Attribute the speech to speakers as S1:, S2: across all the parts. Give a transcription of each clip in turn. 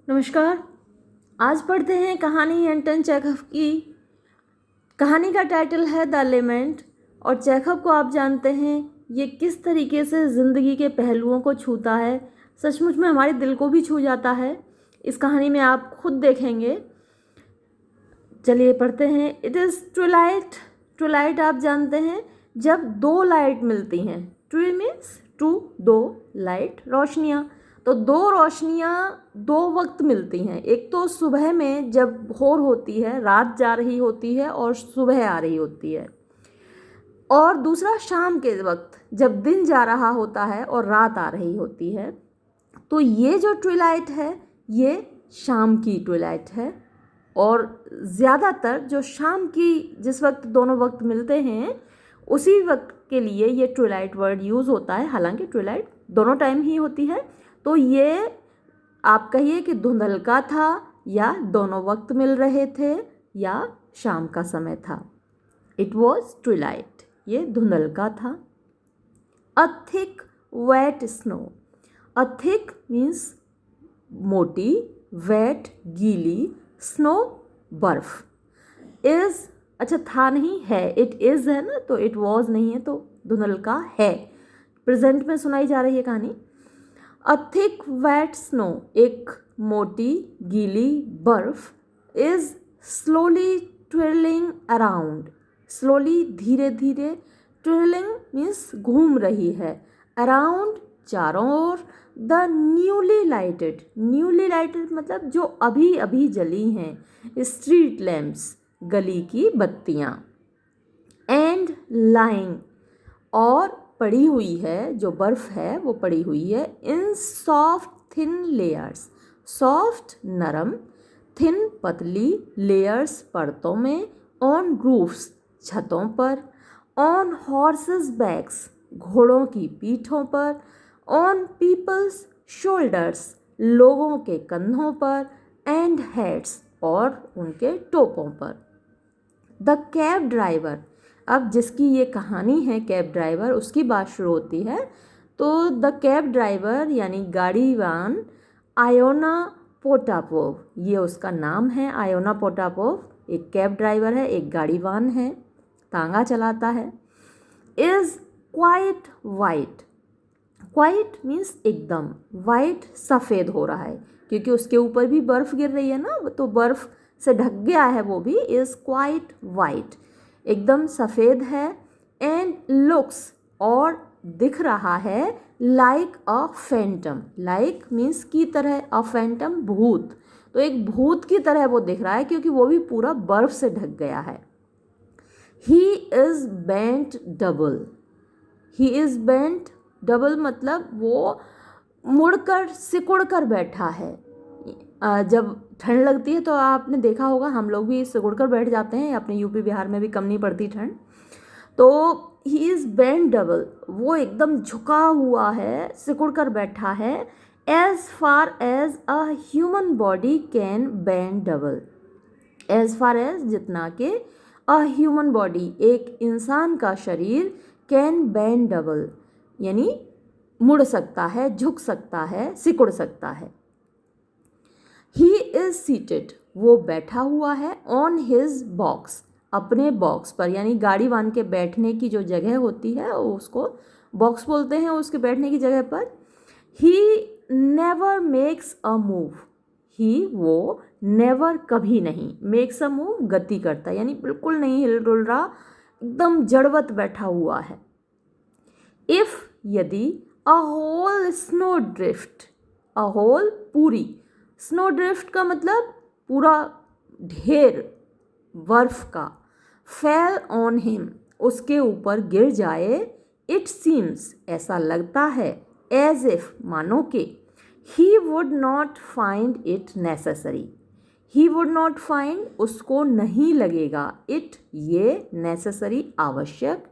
S1: नमस्कार। आज पढ़ते हैं कहानी एंटन चेखव की। कहानी का टाइटल है द लेमेंट। और चेखव को आप जानते हैं ये किस तरीके से ज़िंदगी के पहलुओं को छूता है, सचमुच में हमारे दिल को भी छू जाता है। इस कहानी में आप खुद देखेंगे। चलिए पढ़ते हैं। It is Twilight. ट्विलाइट आप जानते हैं जब दो लाइट मिलती हैं। ट्वी मीन्स टू, दो, लाइट रोशनियाँ। तो दो रोशनियाँ दो वक्त मिलती हैं। एक तो सुबह में जब भोर होती है, रात जा रही होती है और सुबह आ रही होती है, और दूसरा शाम के वक्त जब दिन जा रहा होता है और रात आ रही होती है। तो ये जो ट्विलाइट है ये शाम की ट्विलाइट है। और ज़्यादातर जो शाम की जिस वक्त दोनों वक्त मिलते हैं उसी वक्त के लिए ये ट्विलाइट वर्ड यूज़ होता है। हालांकि ट्विलाइट दोनों टाइम ही होती है। तो ये आप कहिए कि धुंधलका था, या दोनों वक्त मिल रहे थे, या शाम का समय था। It was twilight. ये धुंधलका था। A thick wet snow. A thick means मोटी, वेट गीली, स्नो बर्फ। इज अच्छा था नहीं है, इट इज़ है ना, तो इट वॉज नहीं है, तो धुंधलका है। प्रेजेंट में सुनाई जा रही है कहानी। अ थिक वेट स्नो, एक मोटी गीली बर्फ, is slowly twirling around. Slowly धीरे धीरे, ट्विरलिंग मीन्स घूम रही है, अराउंड चारों ओर, the newly lighted. Newly lighted मतलब जो अभी अभी जली हैं, स्ट्रीट लैम्प्स, गली की बत्तियाँ। एंड लाइंग, और पड़ी हुई है, जो बर्फ़ है वो पड़ी हुई है, इन सॉफ्ट थिन लेयर्स। सॉफ्ट नरम, थिन पतली, लेयर्स परतों में, ऑन रूफ्स छतों पर, ऑन हॉर्सेस बैक्स घोड़ों की पीठों पर, ऑन पीपल्स शोल्डर्स लोगों के कंधों पर, एंड हेड्स और उनके टोपों पर। द कैब ड्राइवर, अब जिसकी ये कहानी है कैब ड्राइवर, उसकी बात शुरू होती है। तो द कैब ड्राइवर यानी गाड़ीवान, आयोना पोटापोव, ये उसका नाम है। आयोना पोटापोव एक कैब ड्राइवर है, एक गाड़ीवान है, तांगा चलाता है। Is quite white. Quite means एकदम, वाइट सफ़ेद हो रहा है क्योंकि उसके ऊपर भी बर्फ़ गिर रही है ना, तो बर्फ़ से ढक गया है वो भी। इज़ क्वाइट वाइट, एकदम सफ़ेद है। एंड लुक्स, और दिख रहा है, लाइक अ फैंटम। लाइक मीन्स की तरह, अ फैंटम भूत। तो एक भूत की तरह वो दिख रहा है क्योंकि वो भी पूरा बर्फ़ से ढक गया है। He is bent double. He is bent double मतलब वो मुड़कर सिकुड़ कर बैठा है। जब ठंड लगती है तो आपने देखा होगा, हम लोग भी सिकुड़ कर बैठ जाते हैं, अपने यूपी बिहार में भी कम नहीं पड़ती ठंड। तो ही इज़ बेंट डबल, वो एकदम झुका हुआ है, सिकुड़ कर बैठा है। As far as a human body can bend double. As far as जितना कि, अ ह्यूमन बॉडी एक इंसान का शरीर, कैन बेंड डबल यानी मुड़ सकता है, झुक सकता है, सिकुड़ सकता है। ही इज़ सीटेड, वो बैठा हुआ है, ऑन हिज बॉक्स, अपने बॉक्स पर, यानी गाड़ी वान के बैठने की जो जगह होती है उसको बॉक्स बोलते हैं, उसके बैठने की जगह पर। He never makes a move. He वो, नेवर कभी नहीं, मेक्स अ मूव गति करता, यानी बिल्कुल नहीं हिल डुल रहा, एकदम जड़वत बैठा हुआ है। इफ़ यदि, a whole snow drift, a whole पूरी, स्नो ड्रिफ्ट का मतलब पूरा ढेर बर्फ का, फेल ऑन हिम उसके ऊपर गिर जाए, इट सीम्स ऐसा लगता है, एज इफ मानो के, he would not find it necessary. He would not find उसको नहीं लगेगा, इट ये, नेसेसरी आवश्यक,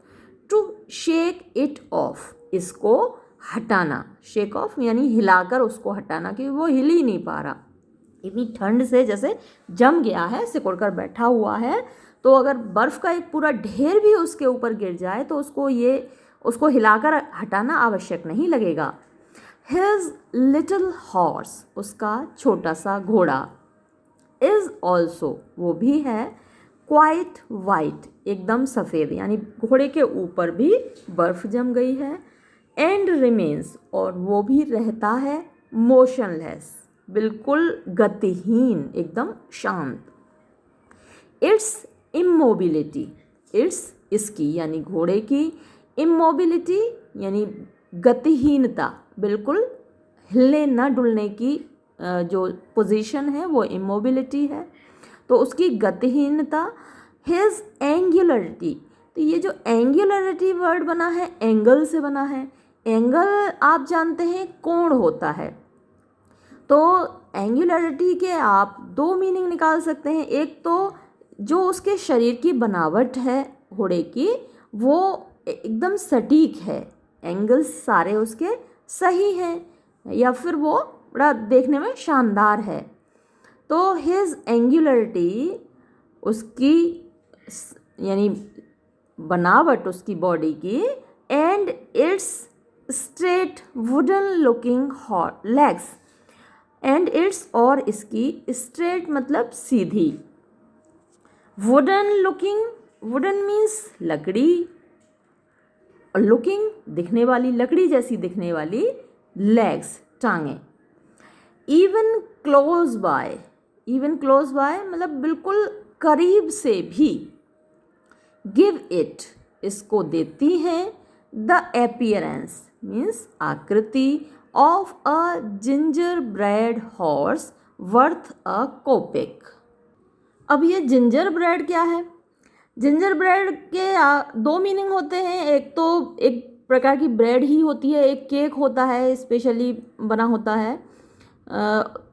S1: टू शेक इट ऑफ इसको हटाना। शेक ऑफ यानी हिलाकर उसको हटाना, क्योंकि वो हिल ही नहीं पा रहा, इतनी ठंड से जैसे जम गया है, सिकुड़कर बैठा हुआ है। तो अगर बर्फ़ का एक पूरा ढेर भी उसके ऊपर गिर जाए तो उसको हिलाकर हटाना आवश्यक नहीं लगेगा। हिज लिटिल हॉर्स, उसका छोटा सा घोड़ा, इज़ ऑल्सो, वो भी है, क्वाइट वाइट, एकदम सफ़ेद, यानी घोड़े के ऊपर भी बर्फ़ जम गई है, एंड रिमेन्स, और वो भी रहता है, मोशनलेस, बिल्कुल गतिहीन, एकदम शांत। इट्स इमोबिलिटी, इट्स, इसकी यानी घोड़े की, इमोबिलिटी यानी गतिहीनता, बिल्कुल हिलने न डुलने की जो पोजीशन है वो इमोबिलिटी है, तो उसकी गतिहीनता। हिज एंगुलरिटी, तो ये जो एंगुलरिटी वर्ड बना है एंगल से बना है। एंगल आप जानते हैं कोण होता है, तो एंगुलरिटी के आप दो मीनिंग निकाल सकते हैं। एक तो जो उसके शरीर की बनावट है घोड़े की वो एकदम सटीक है, एंगल्स सारे उसके सही हैं, या फिर वो बड़ा देखने में शानदार है। तो हिज एंगुलरिटी, उसकी यानी बनावट उसकी बॉडी की, and it's straight wooden looking legs, and it's, और इसकी स्ट्रेट मतलब सीधी, वुडन लुकिंग, वुडन मीन्स लकड़ी, और लुकिंग दिखने वाली, लकड़ी जैसी दिखने वाली, लेग्स टांगे, even close by, even close by मतलब बिल्कुल करीब से भी, गिव इट, इसको देती हैं, द एपियरेंस मीन्स आकृति, of a gingerbread horse worth a kopeck. अब ये जिंजर ब्रेड क्या है? जिंजर ब्रेड के दो मीनिंग होते हैं। एक तो एक प्रकार की ब्रेड ही होती है, एक केक होता है स्पेशली बना होता है।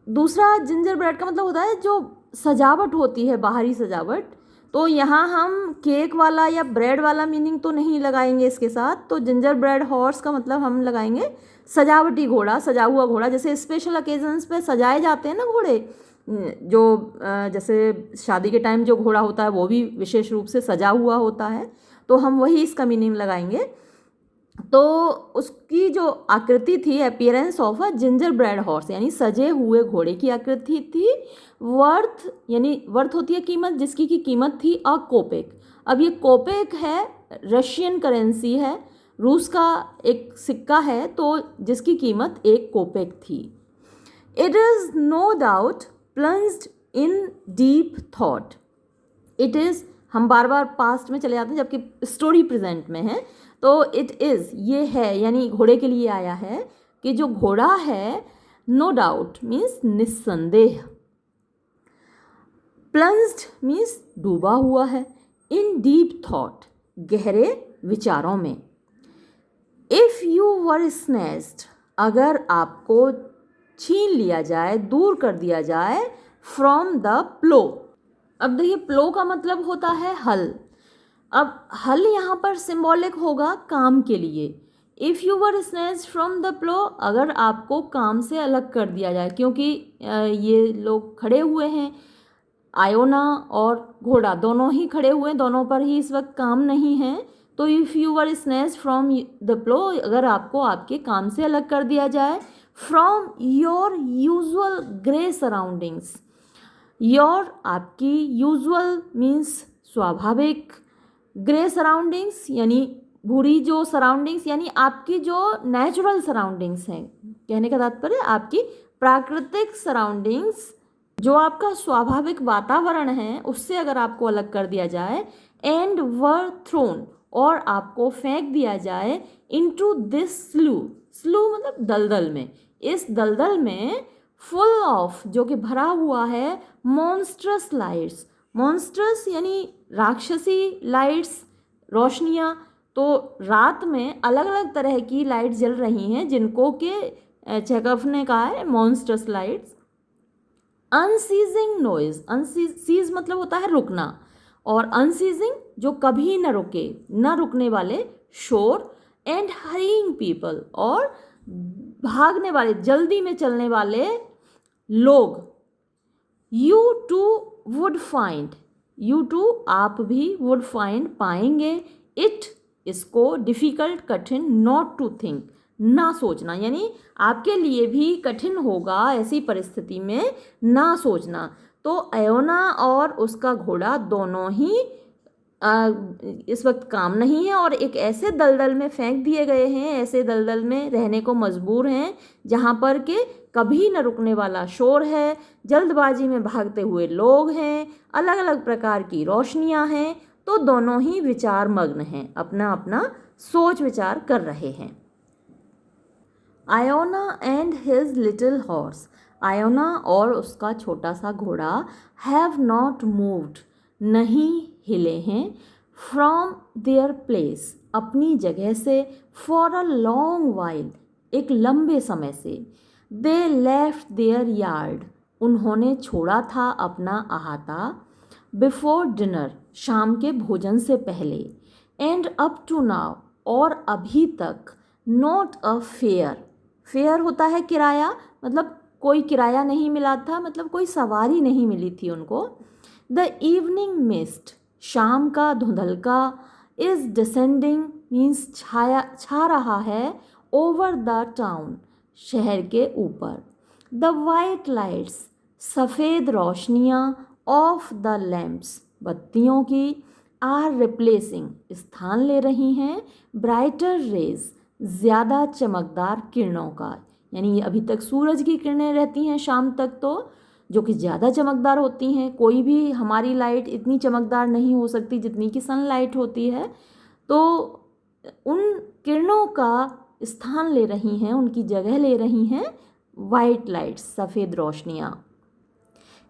S1: दूसरा जिंजर ब्रेड का मतलब होता है जो सजावट होती है, बाहरी सजावट। तो यहाँ हम केक वाला या ब्रेड वाला मीनिंग तो नहीं लगाएंगे इसके साथ। तो जिंजर ब्रेड हॉर्स का मतलब हम लगाएंगे सजावटी घोड़ा, सजा हुआ घोड़ा। जैसे स्पेशल ओकेजन्स पे सजाए जाते हैं ना घोड़े, जो जैसे शादी के टाइम जो घोड़ा होता है वो भी विशेष रूप से सजा हुआ होता है, तो हम वही इसका मीनिंग लगाएंगे। तो उसकी जो आकृति थी, appearance of a gingerbread horse, यानी सजे हुए घोड़े की आकृति थी। वर्थ यानी वर्थ होती है कीमत, जिसकी की कीमत थी अ कोपेक। अब ये कोपेक है, रशियन करेंसी है, रूस का एक सिक्का है, तो जिसकी कीमत 1 कोपेक थी। It is no doubt plunged in deep thought. It is, हम बार बार पास्ट में चले जाते हैं जबकि स्टोरी प्रेजेंट में है। तो इट इज़, ये है यानी घोड़े के लिए आया है कि जो घोड़ा है, नो डाउट मीन्स निस्संदेह, प्लंज्ड मीन्स डूबा हुआ है, इन डीप थॉट गहरे विचारों में। इफ़ यू वर स्नैच्ड, अगर आपको छीन लिया जाए, दूर कर दिया जाए, फ्रॉम द प्लो। अब देखिए प्लो का मतलब होता है हल। अब हल यहाँ पर सिंबॉलिक होगा काम के लिए। If you were snatched from the plough, अगर आपको काम से अलग कर दिया जाए, क्योंकि ये लोग खड़े हुए हैं, आयोना और घोड़ा दोनों ही खड़े हुए हैं, दोनों पर ही इस वक्त काम नहीं है। तो if you were snatched from the plough, अगर आपको आपके काम से अलग कर दिया जाए, from your usual grey surroundings, your आपकी, यूजुअल मीन्स स्वाभाविक, ग्रे सराउंडिंग्स यानी भूरी जो सराउंडिंग्स, यानी आपकी जो नेचुरल सराउंडिंग्स हैं। कहने का तात्पर्य आपकी प्राकृतिक सराउंडिंग्स, जो आपका स्वाभाविक वातावरण है, उससे अगर आपको अलग कर दिया जाए, एंड वर थ्रोन, और आपको फेंक दिया जाए, इनटू दिस स्लू, स्लू मतलब दलदल में, इस दलदल में, फुल ऑफ जो कि भरा हुआ है, मॉन्स्ट्रस लाइट्स, मॉन्स्ट्रस यानी राक्षसी लाइट्स, रोशनियाँ। तो रात में अलग अलग तरह की लाइट जल रही हैं, जिनको के चेकअप ने कहा है मॉन्स्ट्रस लाइट्स। अनसीजिंग नॉइज, अनसीज मतलब होता है रुकना, और अनसीजिंग जो कभी न रुके, न रुकने वाले शोर, एंड हरीइंग पीपल, और भागने वाले, जल्दी में चलने वाले लोग। You too would find, you too आप भी, वुड फाइंड पाएंगे, इट इसको, डिफ़िकल्ट कठिन, नॉट टू थिंक ना सोचना, यानी आपके लिए भी कठिन होगा ऐसी परिस्थिति में ना सोचना। तो अयोना और उसका घोड़ा दोनों ही इस वक्त काम नहीं है और एक ऐसे दलदल में फेंक दिए गए हैं, ऐसे दलदल में रहने को मजबूर हैं जहाँ पर के कभी न रुकने वाला शोर है, जल्दबाजी में भागते हुए लोग हैं, अलग अलग प्रकार की रोशनियाँ हैं। तो दोनों ही विचार मग्न हैं, अपना अपना सोच विचार कर रहे हैं। Iona and his little horse, Iona और उसका छोटा सा घोड़ा हैव नॉट मूव्ड, नहीं हिले हैं, फ्रॉम देयर प्लेस, अपनी जगह से, फॉर अ लॉन्ग वाइल, एक लंबे समय से, दे लेफ्ट देयर यार्ड, उन्होंने छोड़ा था अपना अहाता, बिफोर डिनर, शाम के भोजन से पहले, एंड अप टू नाउ, और अभी तक, नॉट अ फेयर, फेयर होता है किराया, मतलब कोई किराया नहीं मिला था, मतलब कोई सवारी नहीं मिली थी उनको। द इवनिंग मिस्ट, शाम का धुंधलका, इज डिसेंडिंग मीन्स छा रहा है, ओवर द टाउन, शहर के ऊपर। द वाइट लाइट्स, सफ़ेद रोशनियाँ, ऑफ द लैम्प्स, बत्तियों की, आर रिप्लेसिंग, स्थान ले रही हैं, ब्राइटर रेज, ज़्यादा चमकदार किरणों का, यानी अभी तक सूरज की किरणें रहती हैं शाम तक तो, जो कि ज़्यादा चमकदार होती हैं। कोई भी हमारी लाइट इतनी चमकदार नहीं हो सकती जितनी कि सनलाइट होती है। तो उन किरणों का स्थान ले रही हैं, उनकी जगह ले रही हैं वाइट लाइट्स, सफ़ेद रोशनियाँ।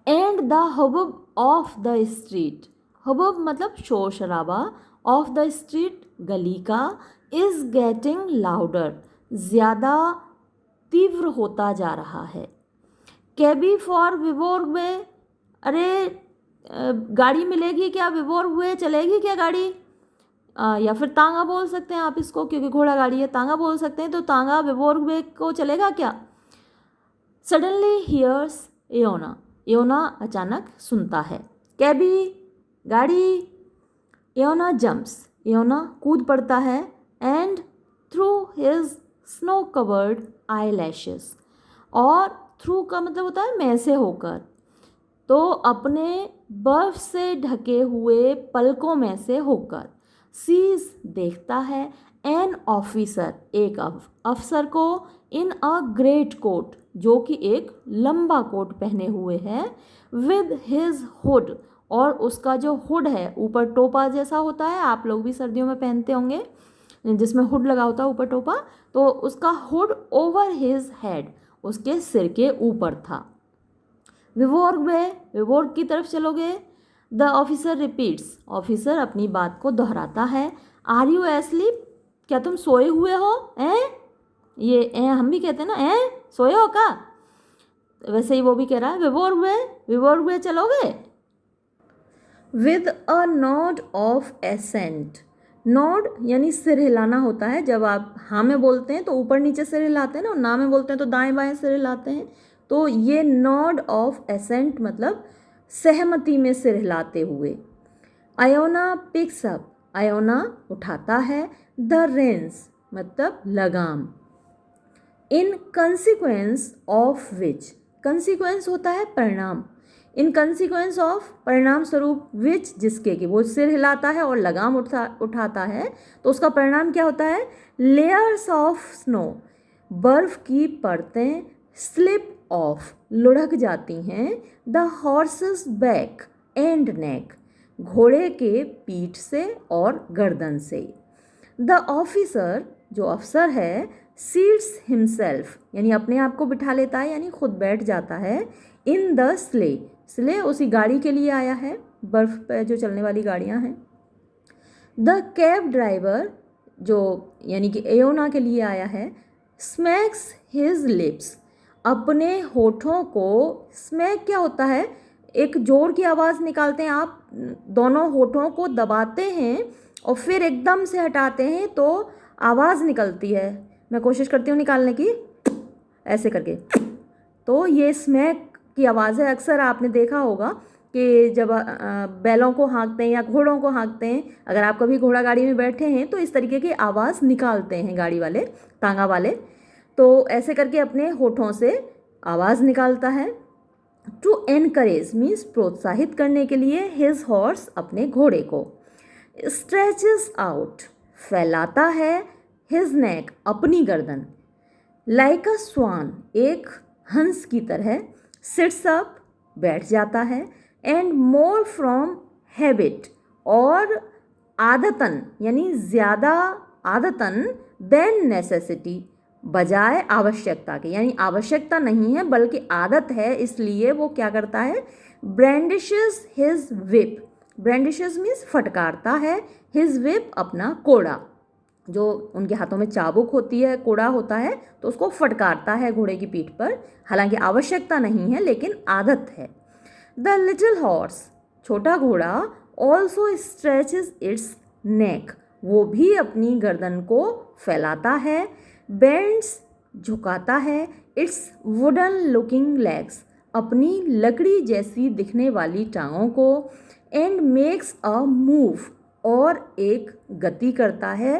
S1: And the hubbub of the street, hubbub मतलब शोर शराबा, ऑफ द स्ट्रीट गली का, इज़ गेटिंग लाउडर, ज़्यादा तीव्र होता जा रहा है। कैबी फॉर विवोर वे, अरे गाड़ी मिलेगी क्या, विवोर वे चलेगी क्या गाड़ी, या फिर तांगा बोल सकते हैं आप इसको, क्योंकि घोड़ा गाड़ी है, तांगा बोल सकते हैं, तो तांगा विवोर वे को चलेगा क्या। सडनली हियर्स एयोना, एयोना अचानक सुनता है, कैबी गाड़ी, एयोना जम्प्स, एयोना कूद पड़ता है, and through his snow covered eye lashes, और थ्रू का मतलब होता है में से होकर, तो अपने बर्फ से ढके हुए पलकों में से होकर, सीज देखता है, एन ऑफिसर, एक अफसर को, इन अ ग्रेट कोट, जो कि एक लंबा कोट पहने हुए है, विद हिज हुड, और उसका जो हुड है ऊपर टोपा जैसा होता है, आप लोग भी सर्दियों में पहनते होंगे जिसमें हुड लगा होता है ऊपर टोपा, तो उसका हुड ओवर हिज हेड, उसके सिर के ऊपर था। विवोर में, विवोर की तरफ चलोगे। द ऑफिसर रिपीट्स, ऑफिसर अपनी बात को दोहराता है, आर यू एस्लीप, क्या तुम सोए हुए हो, ये हम भी कहते हैं ना, सोए हो का, वैसे ही वो भी कह रहा है विवोर हुए चलोगे। With a nod of assent, nod यानी सिर हिलाना होता है, जब आप हाँ में बोलते हैं तो ऊपर नीचे सिर हिलाते हैं ना, और ना में बोलते हैं तो दाएं बाएं सिर हिलाते हैं, तो ये नॉड ऑफ एसेंट मतलब सहमति में सिर हिलाते हुए। आयोना पिक्स अप, आयोना उठाता है, द रेंस मतलब लगाम, इन कंसिक्वेंस ऑफ विच, कंसिक्वेंस होता है परिणाम, इन कंसिक्वेंस ऑफ परिणाम स्वरूप, विच जिसके कि वो सिर हिलाता है और लगाम उठाता है, तो उसका परिणाम क्या होता है, लेयर्स ऑफ स्नो, बर्फ की परतें, स्लिप ऑफ लुढ़क जाती हैं, the horses back and neck, घोड़े के पीठ से और गर्दन से। द ऑफिसर जो अफसर है, सीट्स हिमसेल्फ यानी अपने आप को बिठा लेता है, यानी खुद बैठ जाता है, इन द स्ले, स्ले उसी गाड़ी के लिए आया है, बर्फ पे जो चलने वाली गाड़ियाँ हैं। द कैब ड्राइवर जो यानी कि एयोना के लिए आया है, स्मैक्स हिज लिप्स, अपने होठों को, स्मैक क्या होता है, एक जोर की आवाज़ निकालते हैं, आप दोनों होठों को दबाते हैं और फिर एकदम से हटाते हैं तो आवाज़ निकलती है, मैं कोशिश करती हूँ निकालने की, ऐसे करके, तो ये स्मैक की आवाज़ है। अक्सर आपने देखा होगा कि जब बैलों को हाँकते हैं या घोड़ों को हाँकते हैं, अगर आप कभी घोड़ा गाड़ी में बैठे हैं तो इस तरीके की आवाज़ निकालते हैं गाड़ी वाले, तांगा वाले, तो ऐसे करके अपने होठों से आवाज़ निकालता है। टू एनकरेज मीन्स प्रोत्साहित करने के लिए, हिज हॉर्स अपने घोड़े को। स्ट्रेचेस आउट फैलाता है, हिज नेक अपनी गर्दन। लाइक अ स्वान एक हंस की तरह, सिट्स अप बैठ जाता है, एंड मोर फ्रॉम हैबिट और आदतन यानी ज़्यादा आदतन, देन नेसेसिटी बजाय आवश्यकता के, यानी आवश्यकता नहीं है बल्कि आदत है, इसलिए वो क्या करता है, ब्रैंडिशेस हिज विप। ब्रैंडिशेस मीन्स फटकारता है, हिज विप अपना कोड़ा, जो उनके हाथों में चाबुक होती है, कोड़ा होता है, तो उसको फटकारता है घोड़े की पीठ पर। हालांकि आवश्यकता नहीं है लेकिन आदत है। द लिटिल हॉर्स छोटा घोड़ा ऑल्सो स्ट्रेचेस इट्स नेक वो भी अपनी गर्दन को फैलाता है, बेंड्स झुकाता है, इट्स वुडन लुकिंग लेग्स अपनी लकड़ी जैसी दिखने वाली टांगों को, एंड मेक्स अ मूव और एक गति करता है,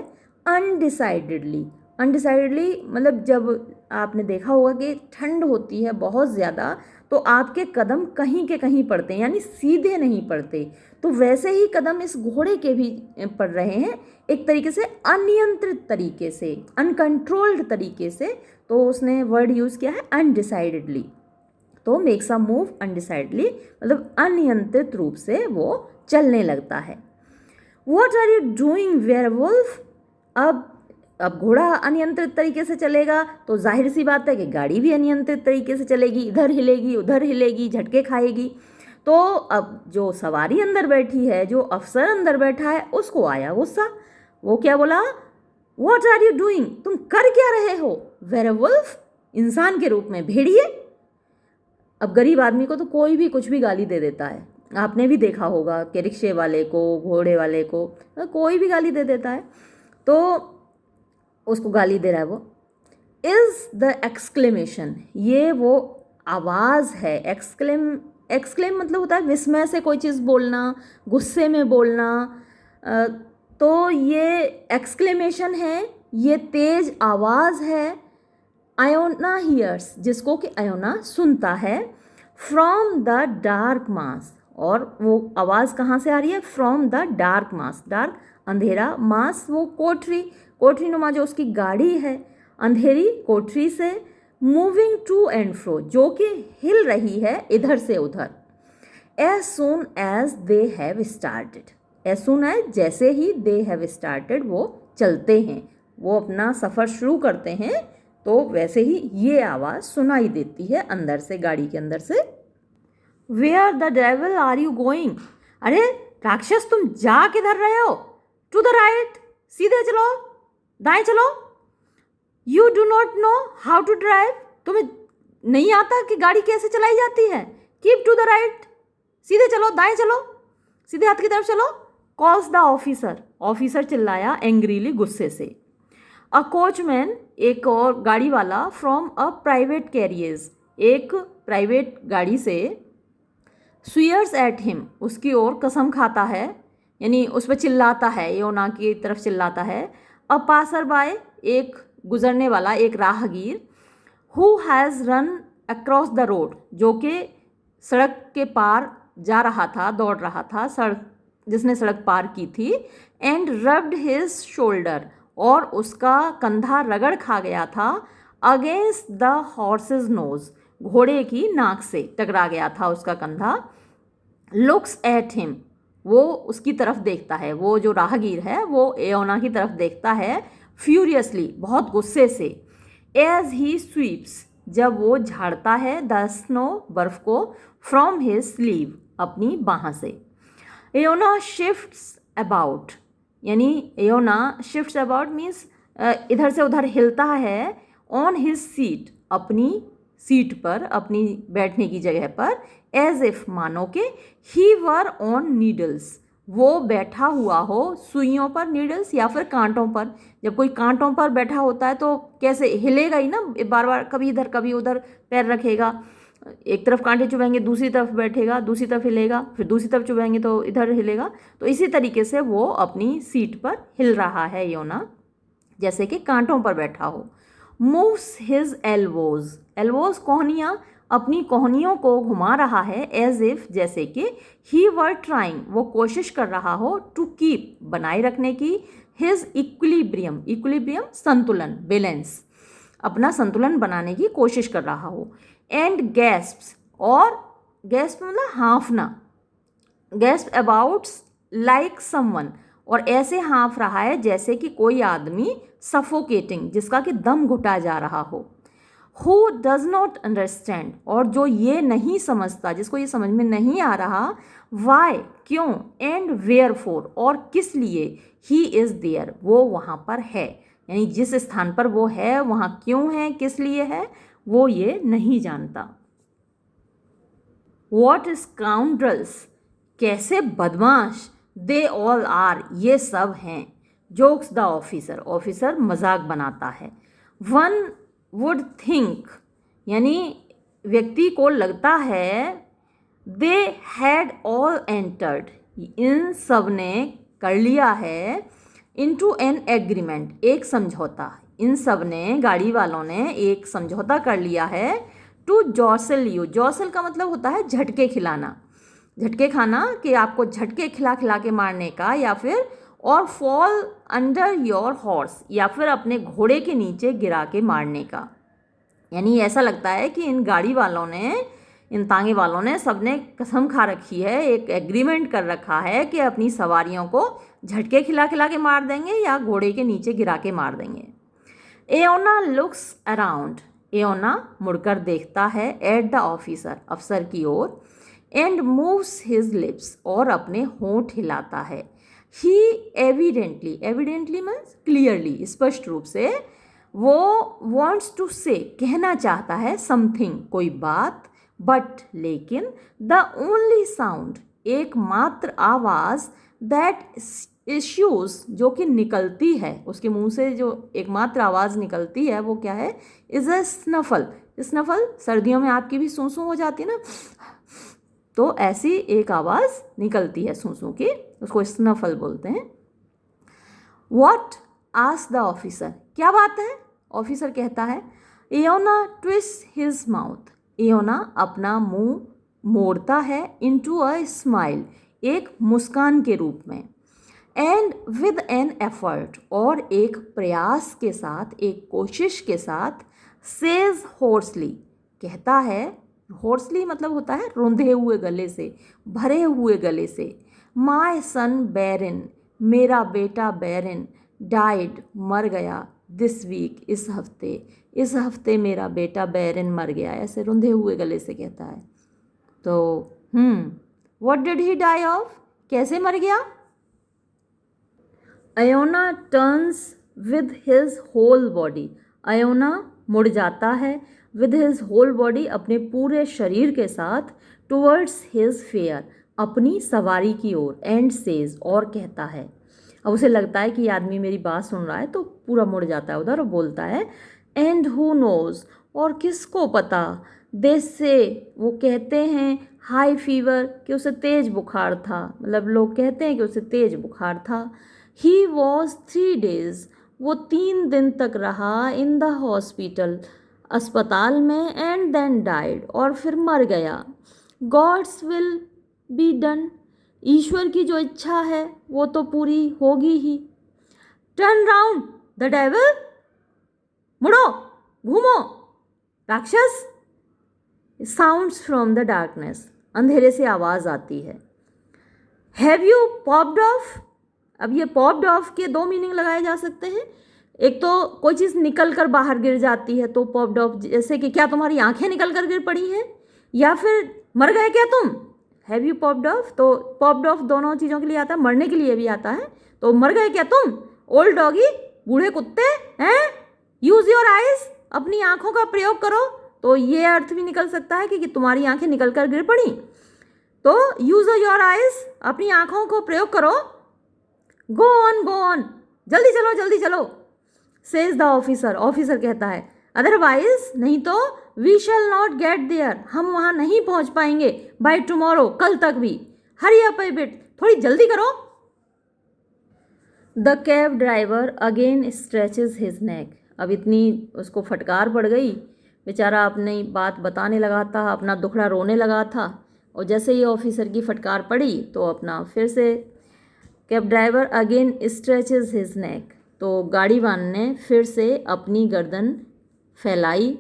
S1: अनडिसाइडेडली। अनडिसाइडेडली मतलब जब आपने देखा होगा कि ठंड होती है बहुत ज़्यादा तो आपके कदम कहीं के कहीं पड़ते हैं, यानी सीधे नहीं पड़ते, तो वैसे ही कदम इस घोड़े के भी पड़ रहे हैं, एक तरीके से अनियंत्रित तरीके से, अनकंट्रोल्ड तरीके से। तो उसने वर्ड यूज़ किया है अनडिसाइडेडली, तो मेक्स अ मूव अनडिसाइडेडली मतलब अनियंत्रित रूप से वो चलने लगता है। What are you doing werewolf? अब घोड़ा अनियंत्रित तरीके से चलेगा तो जाहिर सी बात है कि गाड़ी भी अनियंत्रित तरीके से चलेगी, इधर हिलेगी उधर हिलेगी, झटके खाएगी। तो अब जो सवारी अंदर बैठी है, जो अफसर अंदर बैठा है, उसको आया गुस्सा। वो क्या बोला, व्हाट आर यू डूइंग, तुम कर क्या रहे हो, वेयरवुल्फ इंसान के रूप में, भेड़िए। अब गरीब आदमी को तो कोई भी कुछ भी गाली दे देता है, आपने भी देखा होगा कि रिक्शे वाले को, घोड़े वाले को, कोई भी गाली दे देता है। तो उसको गाली दे रहा है वो। इज़ द एक्सक्लेमेशन, ये वो आवाज़ है। एक्सक्लेम मतलब होता है विस्मय से कोई चीज़ बोलना, गुस्से में बोलना। तो ये एक्सक्लेमेशन है, ये तेज आवाज़ है। आयोना हियर्स जिसको कि आयोना सुनता है, फ्रॉम द डार्क मास, और वो आवाज़ कहाँ से आ रही है, from the dark mass, dark अंधेरा, मास वो कोठरी नुमा जो उसकी गाड़ी है, अंधेरी कोठरी से, मूविंग टू एंड फ्रो जो कि हिल रही है इधर से उधर। As soon as they have started, as soon as जैसे ही दे हैव स्टार्टेड वो चलते हैं, वो अपना सफ़र शुरू करते हैं, तो वैसे ही ये आवाज़ सुनाई देती है अंदर से, गाड़ी के अंदर से। Where the devil are you going, अरे राक्षस तुम जा किधर रहे हो, टू द राइट सीधे चलो, दाएं चलो, you do not know how to drive, तुम्हें नहीं आता कि गाड़ी कैसे चलाई जाती है, कीप टू द राइट सीधे चलो, दाएं चलो, सीधे हाथ की तरफ चलो। कॉल्स द ऑफिसर, ऑफिसर चिल्लाया एंग्रीली गुस्से से। अ कोचमैन एक और गाड़ी वाला, फ्रॉम अ प्राइवेट कैरियर्स एक प्राइवेट गाड़ी से, स्वीयर्स एट हिम उसकी ओर कसम खाता है, यानी उस पर चिल्लाता है, योना की तरफ चिल्लाता है। अ पासर बाय एक गुजरने वाला, एक राहगीर, who has run across the road जो कि सड़क के पार जा रहा था, दौड़ रहा था, सड़क जिसने सड़क पार की थी, एंड रब्ड हिज शोल्डर और उसका कंधा रगड़ खा गया था, अगेंस्ट द हॉर्सेज नोज घोड़े की नाक से टकरा गया था उसका कंधा। लुक्स एट हिम वो उसकी तरफ देखता है, वो जो राहगीर है वो एओना की तरफ देखता है, फ्यूरियसली बहुत गुस्से से। एज ही स्वीप्स जब वो झाड़ता है, द स्नो बर्फ को, फ्रॉम हिज स्लीव अपनी बाह से। एओना शिफ्ट्स अबाउट, यानी एओना शिफ्ट्स अबाउट मीन्स इधर से उधर हिलता है, ऑन हिज सीट अपनी सीट पर, अपनी बैठने की जगह पर, एज इफ मानो के, ही वर ऑन नीडल्स वो बैठा हुआ हो सुइयों पर, नीडल्स या फिर कांटों पर। जब कोई कांटों पर बैठा होता है तो कैसे हिलेगा ही ना, बार बार कभी इधर कभी उधर पैर रखेगा, एक तरफ कांटे चुभाएंगे दूसरी तरफ बैठेगा, दूसरी तरफ हिलेगा, फिर दूसरी तरफ चुभाएंगे तो इधर हिलेगा। तो इसी तरीके से वो अपनी सीट पर हिल रहा है योना, जैसे कि कांटों पर बैठा हो। मूव्स हिज एल्बोज, एल्बोज कोहनियाँ, अपनी कोहनियों को घुमा रहा है, एज इफ जैसे कि ही वर ट्राइंग, वो कोशिश कर रहा हो, टू कीप बनाए रखने की, हिज इक्विलिब्रियम, इक्विलिब्रियम संतुलन, बैलेंस, अपना संतुलन बनाने की कोशिश कर रहा हो। एंड गैस्प्स, और गैस्प मतलब हाँफना, गैस्प अबाउट लाइक समवन, और ऐसे हाँफ रहा है जैसे कि कोई आदमी सफोकेटिंग, जिसका कि दम घुटा जा रहा हो। हु डज नॉट अंडरस्टैंड, और जो ये नहीं समझता, जिसको ये समझ में नहीं आ रहा, वाई क्यों, एंड वेयर फॉर, और किस लिए, ही इज़ देयर, वो वहाँ पर है, यानी जिस स्थान पर वो है वहाँ क्यों है, किस लिए है, वो ये नहीं जानता। वॉट स्काउंड्रल्स, कैसे बदमाश, दे ऑल आर, ये सब हैं। जोक्स द ऑफिसर, ऑफिसर मजाक बनाता है। वन वुड थिंक, यानी व्यक्ति को लगता है, दे हैड ऑल एंटर्ड, इन सब ने कर लिया है, इनटू एन एग्रीमेंट, एक समझौता, इन सब ने, गाड़ी वालों ने एक समझौता कर लिया है, टू जॉसल यू, जॉसल का मतलब होता है झटके खिलाना, झटके खाना, कि आपको झटके खिला खिला के मारने का, या फिर और फॉल अंडर योर हॉर्स, या फिर अपने घोड़े के नीचे गिरा के मारने का। यानी ऐसा लगता है कि इन गाड़ी वालों ने, इन तांगे वालों ने, सबने कसम खा रखी है, एक एग्रीमेंट कर रखा है कि अपनी सवारियों को झटके खिला खिला के मार देंगे या घोड़े के नीचे गिरा के मार देंगे। एओना लुक्स अराउंड, एओना मुड़कर देखता है, एट द ऑफिसर, अफसर की ओर, एंड मूव्स हिज लिप्स, और अपने होंठ हिलाता है। ही एविडेंटली, एविडेंटली मीन्स क्लियरली, स्पष्ट रूप से, वो वॉन्ट्स टू से, कहना चाहता है, समथिंग, कोई बात, बट लेकिन, द ओनली साउंड, एकमात्र आवाज़, दैट इश्यूज, जो कि निकलती है उसके मुंह से, जो एकमात्र आवाज़ निकलती है वो क्या है, इज़ अ स्नफल, स्नफल सर्दियों में आपकी भी सूं सूं हो जाती है ना, तो ऐसी एक आवाज़ निकलती है सूं सूं की, उसको स्नफल बोलते हैं। व्हाट आस्क द ऑफिसर, क्या बात है, ऑफिसर कहता है। एओना ट्विस्ट हिज माउथ, एओना अपना मुंह मोड़ता है, इनटू अ स्माइल, एक मुस्कान के रूप में, एंड विद एन एफर्ट, और एक प्रयास के साथ, एक कोशिश के साथ, सेज होर्सली, कहता है, होर्सली मतलब होता है रुंधे हुए गले से, भरे हुए गले से, माय सन बैरिन, मेरा बेटा बैरिन, डाइड, मर गया, दिस वीक, इस हफ्ते, इस हफ्ते मेरा बेटा बैरिन मर गया, ऐसे रुंधे हुए गले से कहता है। तो what did he die of, कैसे मर गया। Iona turns with his whole body, Iona मुड़ जाता है, विद हिज होल बॉडी, अपने पूरे शरीर के साथ, टुवर्ड्स हिज फेयर, अपनी सवारी की ओर, एंड सेज, और कहता है। अब उसे लगता है कि ये आदमी मेरी बात सुन रहा है, तो पूरा मुड़ जाता है उधर और बोलता है, एंड हु नोज, और किसको पता, दे से, वो कहते हैं, हाई फीवर, कि उसे तेज बुखार था, मतलब लोग कहते हैं कि उसे तेज बुखार था। ही वॉज 3 days, वो 3 दिन तक रहा, इन द हॉस्पिटल, अस्पताल में, एंड देन डाइड, और फिर मर गया। गॉड्स विल बी डन, ईश्वर की जो इच्छा है वो तो पूरी होगी ही। टर्न राउंड द डेविल, मुड़ो, घूमो, राक्षस। साउंड्स फ्रॉम द डार्कनेस, अंधेरे से आवाज़ आती है। हैव यू पॉप्ड ऑफ, अब ये पॉप्ड ऑफ के 2 मीनिंग लगाए जा सकते हैं। एक तो कोई चीज़ निकल कर बाहर गिर जाती है तो पॉप्ड ऑफ, जैसे कि क्या तुम्हारी आंखें निकल कर गिर पड़ी हैं, या फिर मर गए क्या तुम, हैव यू पॉप्ड ऑफ। तो पॉप्ड ऑफ दोनों चीज़ों के लिए आता है, मरने के लिए भी आता है। तो मर गए क्या तुम, ओल्ड डॉगी, बूढ़े कुत्ते हैं, यूज़ योर आइज, अपनी आंखों का प्रयोग करो। तो ये अर्थ भी निकल सकता है कि तुम्हारी आंखें निकल कर गिर पड़ी, तो यूज़ योर आइज, अपनी आंखों को प्रयोग करो। गो ऑन, जल्दी चलो जल्दी चलो। सेज द ऑफिसर, ऑफिसर कहता है। अदरवाइज, नहीं तो we shall not get there, हम वहाँ नहीं पहुँच पाएंगे बाय टुमारो, कल तक भी। हरी अप ए बिट, थोड़ी जल्दी करो। The cab driver again stretches his neck, अब इतनी उसको फटकार पड़ गई, बेचारा अपनी बात बताने लगा था, अपना दुखड़ा रोने लगा था, और जैसे ही ऑफिसर की फटकार पड़ी तो अपना फिर से cab driver again stretches his neck, तो गाड़ी वाले ने फिर से अपनी गर्दन फैलाई,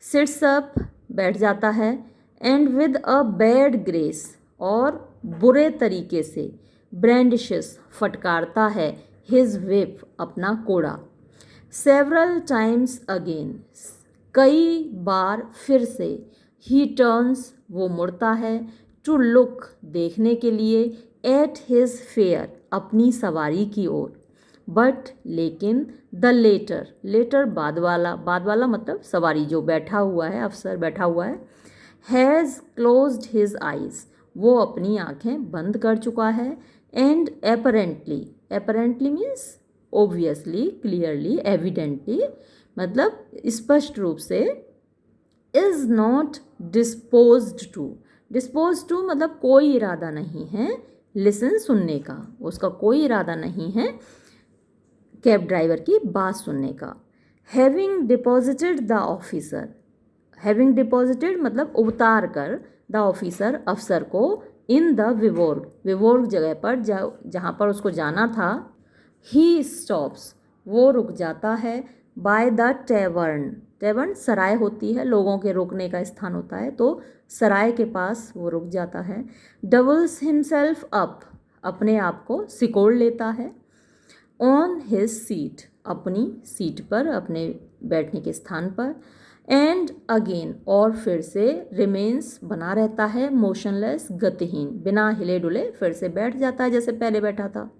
S1: सिट्स अप, बैठ जाता है, and with a bad grace, और बुरे तरीके से, ब्रैंडिशेस, फटकारता है, हिज विप, अपना कोड़ा, सेवरल टाइम्स अगेन, कई बार फिर से, ही टर्न्स, वो मुड़ता है, टू लुक, देखने के लिए, एट हिज फेयर, अपनी सवारी की ओर, बट लेकिन, द लेटर, लेटर बाद वाला मतलब सवारी जो बैठा हुआ है, अफसर बैठा हुआ है, हैज़ क्लोज्ड हिज आइज़, वो अपनी आंखें बंद कर चुका है, and apparently, apparently means obviously, clearly, evidently, मतलब स्पष्ट रूप से, इज़ नॉट डिस्पोज्ड टू मतलब कोई इरादा नहीं है, लिसन, सुनने का, उसका कोई इरादा नहीं है कैब ड्राइवर की बात सुनने का। Having deposited the officer, having deposited मतलब उतार कर, द ऑफिसर, अफसर को, इन द विवोर्ग जगह पर, जहाँ पर उसको जाना था, ही स्टॉप्स, वो रुक जाता है, बाय द टेवर्न, टेवर्न सराय होती है, लोगों के रुकने का स्थान होता है, तो सराय के पास वो रुक जाता है, डबल्स हिमसेल्फ अप, अपने आप को सिकोड़ लेता है, ऑन हिज सीट, अपनी सीट पर, अपने बैठने के स्थान पर, एंड अगेन, और फिर से, रिमेन्स, बना रहता है, मोशनलेस, गतिहीन, बिना हिले डुले फिर से बैठ जाता है जैसे पहले बैठा था,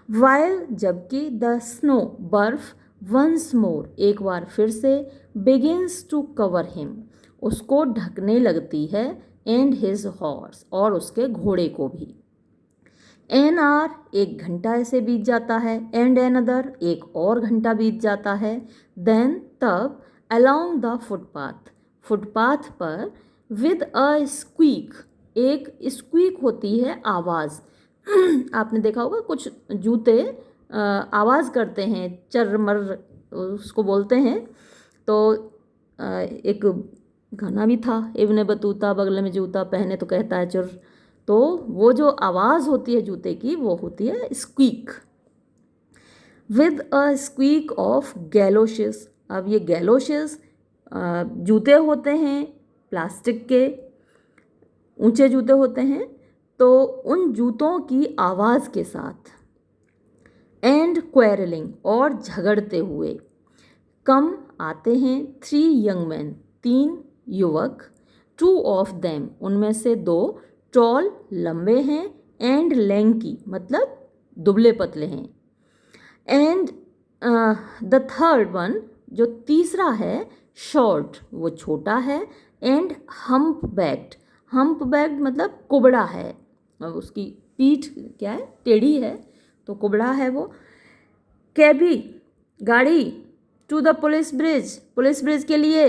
S1: वाइल, जबकि, द स्नो, बर्फ, वंस मोर, एक बार फिर से, बिगिंस टू कवर हिम, उसको ढकने लगती है, एंड हिज हॉर्स, और उसके घोड़े को भी, एन आर, एक घंटा ऐसे बीत जाता है, एंड एन अदर, एक और घंटा बीत जाता है, देन, तब, अलोंग द फुटपाथ, फुटपाथ पर, विद अ स्क्वीक, एक स्क्वीक होती है आवाज़, आपने देखा होगा कुछ जूते आवाज़ करते हैं, चरमर उसको बोलते हैं, तो एक गाना भी था, इब्ने बतूता बगल में जूता पहने तो कहता है चुर, तो वो जो आवाज़ होती है जूते की वो होती है squeak, with a squeak of galoshes, अब ये गैलोशेस जूते होते हैं प्लास्टिक के, ऊंचे जूते होते हैं, तो उन जूतों की आवाज़ के साथ, एंड क्वेरलिंग, और झगड़ते हुए, कम, आते हैं, 3 यंग मैन, 3 युवक, 2 ऑफ देम, उनमें से 2, टॉल, लंबे हैं, एंड लैंकी, मतलब दुबले पतले हैं, एंड द थर्ड वन, जो तीसरा है, शॉर्ट, वो छोटा है, एंड हम्प बैक्ड मतलब कुबड़ा है, उसकी पीठ क्या है, टेढ़ी है, तो कुबड़ा है वो, कैबी, गाड़ी, टू द पुलिस ब्रिज के लिए,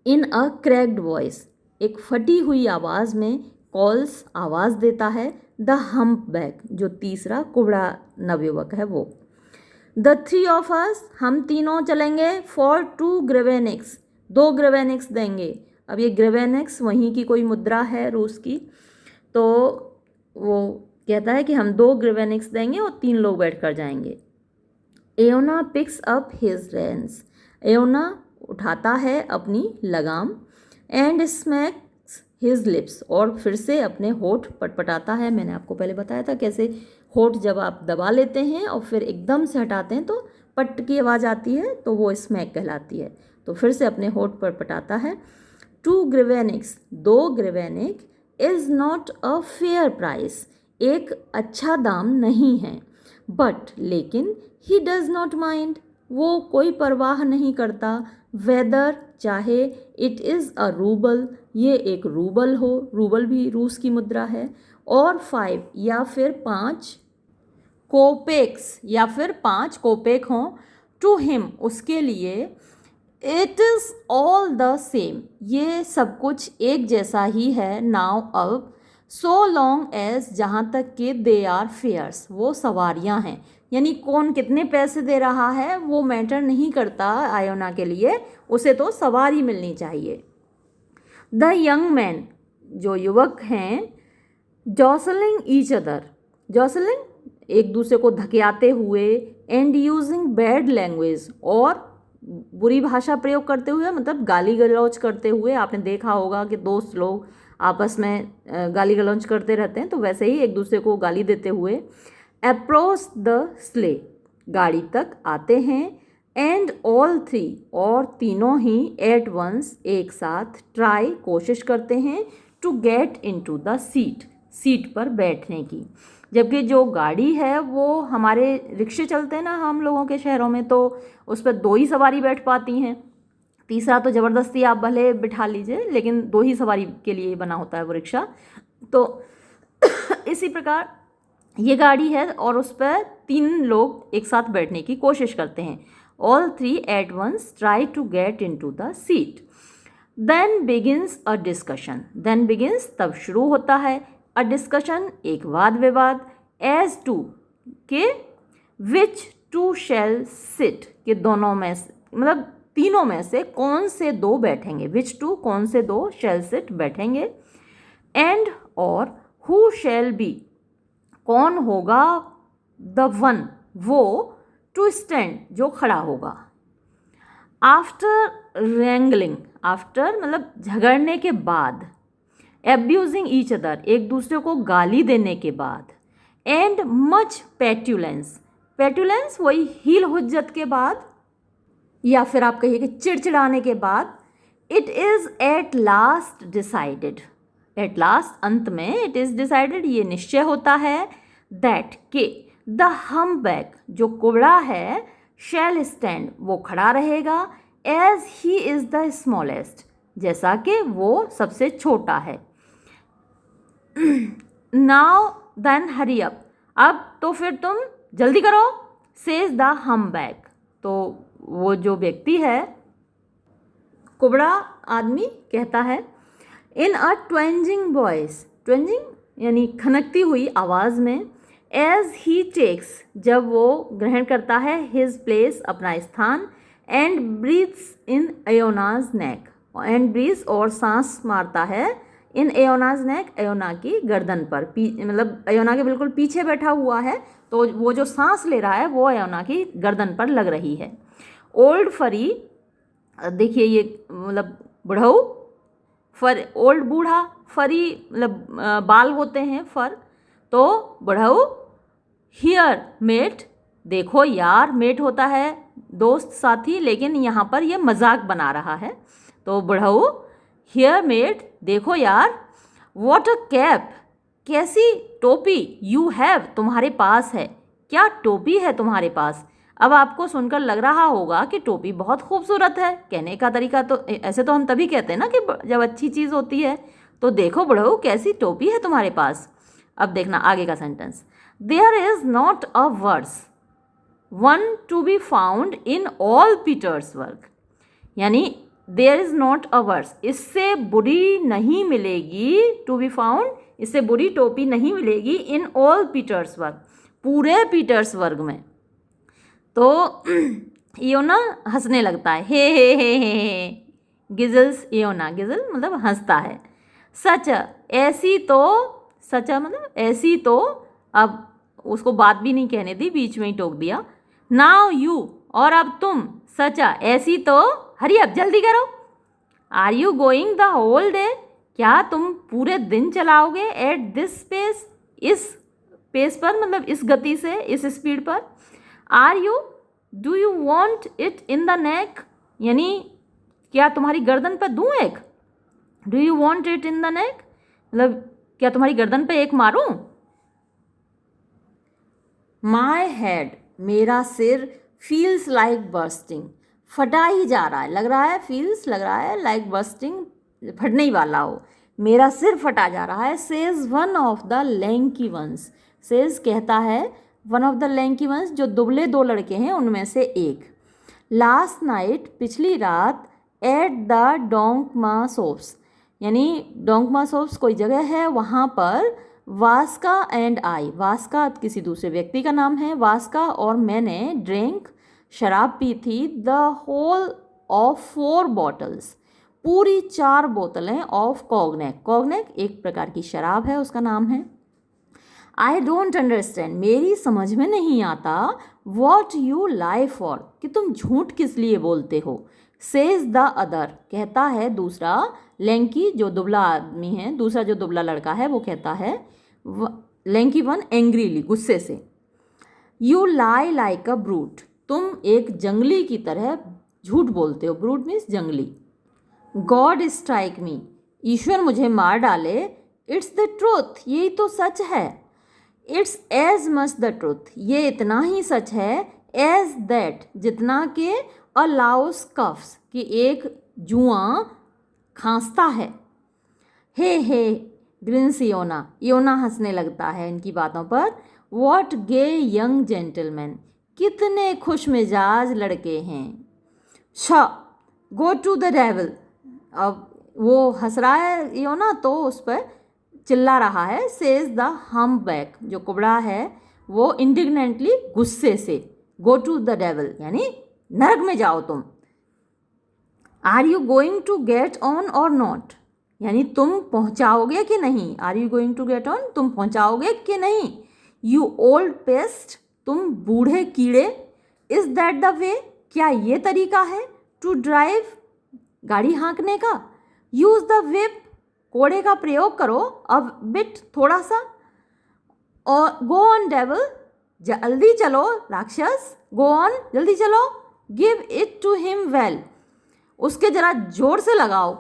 S1: इन अ क्रैक्ड वॉइस, एक फटी हुई आवाज़ में, कॉल्स, आवाज़ देता है, द हम्प बैक, जो तीसरा कुबड़ा नवयुवक है वो, द 3 ऑफ अस, हम तीनों चलेंगे, फॉर 2 ग्रेवेनिक्स, 2 ग्रेवेनिक्स देंगे, अब ये ग्रेवेनिक्स वहीं की कोई मुद्रा है रूस की, तो वो कहता है कि हम 2 ग्रेवेनिक्स देंगे और 3 लोग बैठ कर जाएंगे, एओना पिक्स अप हिज रेंस, एओना उठाता है अपनी लगाम, एंड स्मैक्स हिज लिप्स, और फिर से अपने होठ पटपटाता है, मैंने आपको पहले बताया था कैसे होठ जब आप दबा लेते हैं और फिर एकदम से हटाते हैं तो पट की आवाज़ आती है, तो वो स्मैक कहलाती है, तो फिर से अपने होठ पटपटाता है, 2 grivenniks, 2 grivennik, is not a fair price, एक अच्छा दाम नहीं है, बट लेकिन, ही डज नॉट माइंड, वो कोई परवाह नहीं करता, वेदर, चाहे, इट इज़ अ रूबल, ये एक रूबल हो, रूबल भी रूस की मुद्रा है, और 5 या फिर 5 कोपेक्स या फिर 5 कोपेक हों, टू हिम, उसके लिए, it is all the same, ये सब कुछ एक जैसा ही है नाउ अब, सो लॉन्ग एज, जहाँ तक कि दे आर फेयर्स, वो सवारियाँ हैं। यानी कौन कितने पैसे दे रहा है वो मैटर नहीं करता आयोना के लिए, उसे तो सवारी मिलनी चाहिए। द यंग मैन, जो युवक हैं, जॉसलिंग ईच अदर, जॉसलिंग एक दूसरे को धकेलते हुए, एंड यूजिंग बैड लैंग्वेज, और बुरी भाषा प्रयोग करते हुए, मतलब गाली गलौज करते हुए। आपने देखा होगा कि दोस्त लोग आपस में गाली गलौज करते रहते हैं, तो वैसे ही एक दूसरे को गाली देते हुए अप्रोच द स्ले, गाड़ी तक आते हैं। एंड ऑल थ्री, और तीनों ही एट वंस, एक साथ, ट्राई, कोशिश करते हैं, to get into the seat, seat पर बैठने की। जबकि जो गाड़ी है वो, हमारे रिक्शे चलते हैं ना हम लोगों के शहरों में, तो उस पर 2 ही सवारी बैठ पाती हैं, तीसरा तो ज़बरदस्ती आप भले बिठा लीजिए, लेकिन 2 ही सवारी के लिए बना होता है वो रिक्शा। तो इसी प्रकार ये गाड़ी है और उस पर 3 लोग एक साथ बैठने की कोशिश करते हैं। All 3 at once try to get into the seat. Then begins a discussion, then begins तब शुरू होता है, अ डिस्कशन एक वाद विवाद, एज टू के, विच टू शैल सिट, के दोनों में से, मतलब तीनों में से कौन से 2 बैठेंगे, विच टू कौन से 2 शैल सिट बैठेंगे, एंड और हु शैल बी कौन होगा, द वन वो, टू स्टैंड जो खड़ा होगा। आफ्टर रैंगलिंग, आफ्टर मतलब झगड़ने के बाद, एब्यूजिंग ईच अदर एक दूसरे को गाली देने के बाद, एंड मच पेट्यूलेंस, पेट्यूलेंस वही हील हुज्जत के बाद, या फिर आप कहिए कि चिड़चिड़ाने के बाद, it is at last decided, at last अंत में, इट इज़ डिसाइडेड ये निश्चय होता है, दैट के द हम्बैक जो कुबड़ा है, शैल स्टैंड वो खड़ा रहेगा, as he is the smallest जैसा कि वो सबसे छोटा है। नाउ देन हरी अप, अब तो फिर तुम जल्दी करो, सेज द हम्बैक, तो वो जो व्यक्ति है, कुबड़ा आदमी कहता है, इन अ ट्वेंजिंग वॉइस, ट्वेंजिंग यानी खनकती हुई आवाज़ में, एज ही टेक्स जब वो ग्रहण करता है, हिज प्लेस अपना स्थान, and breathes in Iona's neck, and breathes और सांस मारता है, इन एयोनाज नेक एयोना की गर्दन पर, मतलब एयोना के बिल्कुल पीछे बैठा हुआ है, तो वो जो सांस ले रहा है वो एयोना की गर्दन पर लग रही है। ओल्ड फरी, देखिए ये मतलब बुढ़ऊ, फर ओल्ड बूढ़ा, फरी मतलब बाल होते हैं फर, तो बुढ़ऊ, हियर मेट देखो यार, मेट होता है दोस्त साथी, लेकिन यहाँ पर ये मजाक बना रहा है, तो बुढ़ऊ, हियर मेट देखो यार, व्हाट अ कैप कैसी टोपी, यू हैव तुम्हारे पास है, क्या टोपी है तुम्हारे पास। अब आपको सुनकर लग रहा होगा कि टोपी बहुत खूबसूरत है, कहने का तरीका तो ऐसे तो हम तभी कहते हैं ना कि जब अच्छी चीज़ होती है, तो देखो बुढ़ऊ कैसी टोपी है तुम्हारे पास। अब देखना आगे का sentence, there is not a worse one to be found in all Petersburg, यानी there is not a worse, इससे बुरी नहीं मिलेगी, टू बी फाउंड इससे बुरी टोपी नहीं मिलेगी, इन ऑल पीटर्स वर्क पूरे पीटर्स वर्ग में। तो योना हंसने लगता है, हे गिजल्स योना, गिजल मतलब हंसता है। सच ऐसी तो, सच मतलब ऐसी तो, अब उसको बात भी नहीं कहने दी, बीच में ही टोक दिया। नाउ यू और अब तुम, सचा ऐसी तो, हरी अब जल्दी करो। Are you going the whole day, क्या तुम पूरे दिन चलाओगे, एट दिस पेस, इस पेस पर मतलब इस गति से, इस स्पीड पर। Are you, do you want it in the neck, यानी क्या तुम्हारी गर्दन पर दूं एक, do you want it in the neck मतलब क्या तुम्हारी गर्दन पे एक मारूं। माई हेड मेरा सिर, फील्स लाइक बर्स्टिंग फटा ही जा रहा है, लग रहा है, फील्स लग रहा है, लाइक बर्स्टिंग फटने ही वाला हो, मेरा सिर फटा जा रहा है। Says one of the lanky ones, says कहता है, one of the lanky ones जो दुबले 2 लड़के हैं उनमें से एक। लास्ट नाइट पिछली रात एट द डोंकमा सोप्स, यानी डोंकमा सोप्स कोई जगह है, वहाँ पर वास्का एंड आई, वास्का किसी दूसरे व्यक्ति का नाम है, वास्का और मैंने ड्रिंक शराब पी थी, द होल ऑफ 4 बॉटल्स, पूरी 4 बोतलें ऑफ कॉग्नेक, कॉग्नेक एक प्रकार की शराब है, उसका नाम है। आई डोंट अंडरस्टैंड, मेरी समझ में नहीं आता, वॉट यू लाई फॉर, कि तुम झूठ किस लिए बोलते हो, सेज द अदर, कहता है दूसरा, लैंकी जो दुबला आदमी है, दूसरा जो दुबला लड़का है वो कहता है, लैंकी वन एंग्रीली, गुस्से से, you lie like a brute, तुम एक जंगली की तरह झूठ बोलते हो, ब्रूट मीन्स जंगली। गॉड स्ट्राइक मी, ईश्वर मुझे मार डाले, इट्स द ट्रूथ, यही तो सच है, it's as much the truth, ये इतना ही सच है, एज दैट, जितना कि अ लाउस कफ्स, कि एक जुआ खांसता है। हे ग्रिन्स योना, योना हंसने लगता है इनकी बातों पर। वॉट गे यंग जेंटलमैन, कितने खुश मिजाज लड़के हैं। छ गो टू द डेविल, अब वो हंस रहा है योना तो उस पर चिल्ला रहा है, सेज द हम्पबैक, जो कुबड़ा है वो इंडिग्नेंटली, गुस्से से, गो टू द डेविल यानी नरक में जाओ तुम। Are you going to get on or not, यानी तुम पहुंचाओगे कि नहीं, are you going to get on, तुम पहुंचाओगे कि नहीं। यू ओल्ड पेस्ट, तुम बूढ़े कीड़े। इज दैट द वे, क्या ये तरीका है, टू ड्राइव, गाड़ी हाँकने का। यूज द विप, कोड़े का प्रयोग करो, अब बिट, थोड़ा सा। और गो ऑन डेविल, जल्दी चलो राक्षस, गो ऑन, जल्दी चलो। Give it to him well, उसके जरा जोर से लगाओ।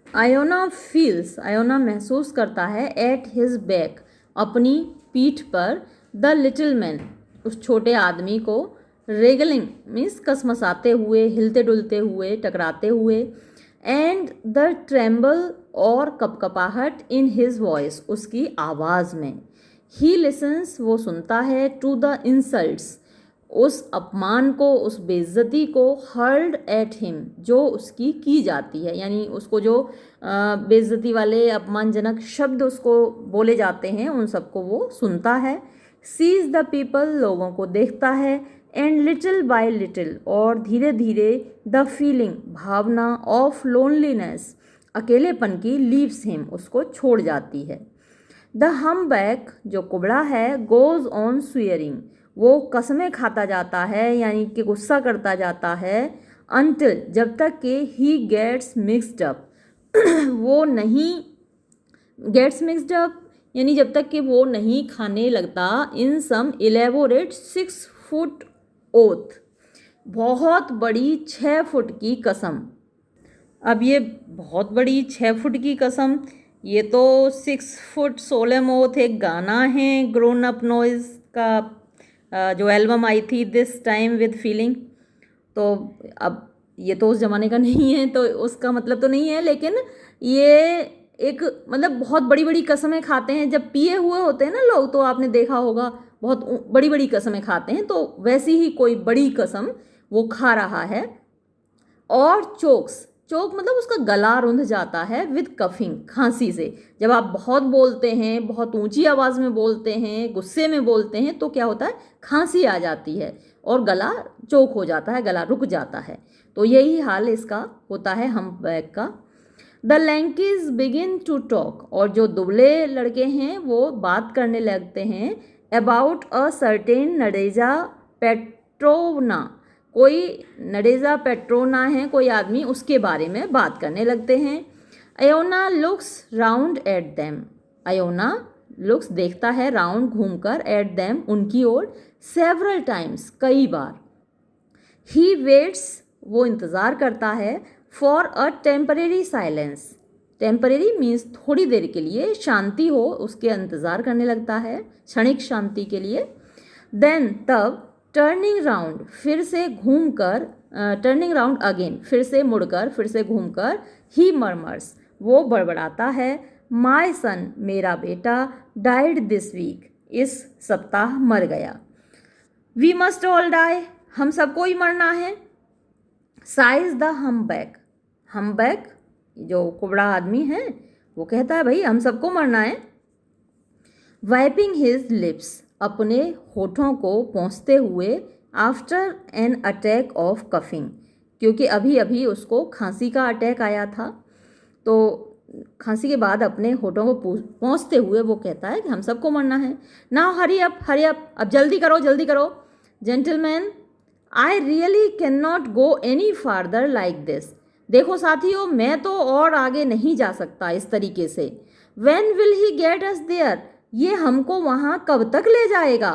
S1: आयोना फील्स, आयोना महसूस करता है, एट हिज बैक, अपनी पीठ पर, द लिटिल मैन, उस छोटे आदमी को, रेगलिंग मीन्स कसमसाते हुए, हिलते डुलते हुए, टकराते हुए, एंड द ट्रेम्बल और कपकपाहट इन हिज वॉइस, उसकी आवाज़ में। ही लिसन्स, वो सुनता है, टू द इंसल्ट्स, उस अपमान को, उस बेइज्जती को, हर्ल्ड एट हिम, जो उसकी की जाती है, यानी उसको जो बेइज्जती वाले अपमानजनक शब्द उसको बोले जाते हैं उन सबको वो सुनता है। सीज द पीपल, लोगों को देखता है, एंड लिटिल बाय लिटिल, और धीरे धीरे, द फीलिंग, भावना, ऑफ लोनलीनेस, अकेलेपन की, लीव्स हिम, उसको छोड़ जाती है। द हम्पबैक, जो कुबड़ा है, गोज ऑन स्वेयरिंग, वो कसमें खाता जाता है, यानी कि गुस्सा करता जाता है, अनटिल, जब तक कि ही गेट्स मिक्सड अप, वो नहीं, गेट्स मिक्सड अप यानी जब तक कि वो नहीं खाने लगता, इन सम इलेबोरेट 6 फुट ओथ, बहुत बड़ी 6 फुट की कसम। अब ये बहुत बड़ी 6 फुट की कसम, ये तो 6 फुट सोलेम ओथ एक गाना है ग्रोन अप नॉइज़ का, जो एल्बम आई थी दिस टाइम विद फीलिंग। तो अब ये तो उस ज़माने का नहीं है तो उसका मतलब तो नहीं है, लेकिन ये एक मतलब बहुत बड़ी बड़ी कसमें खाते हैं जब पिए हुए होते हैं ना लोग, तो आपने देखा होगा बहुत बड़ी बड़ी कसमें खाते हैं, तो वैसी ही कोई बड़ी कसम वो खा रहा है। और चोक्स, चोक मतलब उसका गला रुंध जाता है, विद कफिंग, खांसी से। जब आप बहुत बोलते हैं, बहुत ऊंची आवाज़ में बोलते हैं, गुस्से में बोलते हैं, तो क्या होता है, खांसी आ जाती है और गला चोक हो जाता है, गला रुक जाता है। तो यही हाल इसका होता है हम्पबैक का। द लैंकीज बिगिन टू टॉक, और जो दुबले लड़के हैं वो बात करने लगते हैं, अबाउट अ सर्टेन नडेजा पेट्रोवना, कोई नडेजा पेट्रोना है कोई आदमी, उसके बारे में बात करने लगते हैं। Iona looks round at them, Iona looks देखता है, राउंड घूमकर, एट देम उनकी ओर, सेवरल टाइम्स कई बार। ही वेट्स वो इंतज़ार करता है, for a temporary silence, temporary means थोड़ी देर के लिए शांति हो, उसके इंतज़ार करने लगता है, क्षणिक शांति के लिए। देन तब, टर्निंग राउंड, फिर से घूमकर, टर्निंग राउंड अगेन, फिर से मुड़कर, फिर से घूमकर, ही मर्मर्स, वो बड़बड़ाता है, माय सन, मेरा बेटा, डाइड दिस वीक, इस सप्ताह मर गया। वी मस्ट ऑल डाई, हम सबको ही मरना है। साइज द हम्बैक, हम्बैक जो कुबड़ा आदमी है वो कहता है भाई हम सबको मरना है। वाइपिंग हिज लिप्स, अपने होठों को पोंछते हुए, after an attack of coughing, क्योंकि अभी अभी उसको खांसी का अटैक आया था, तो खांसी के बाद अपने होठों को पोंछते हुए वो कहता है कि हम सबको मरना है। नाउ हरी अप, अब जल्दी करो जल्दी करो। Gentleman, I really can not go any farther like this, देखो साथियों मैं तो और आगे नहीं जा सकता इस तरीके से। When will he get us there, ये हमको वहाँ कब तक ले जाएगा।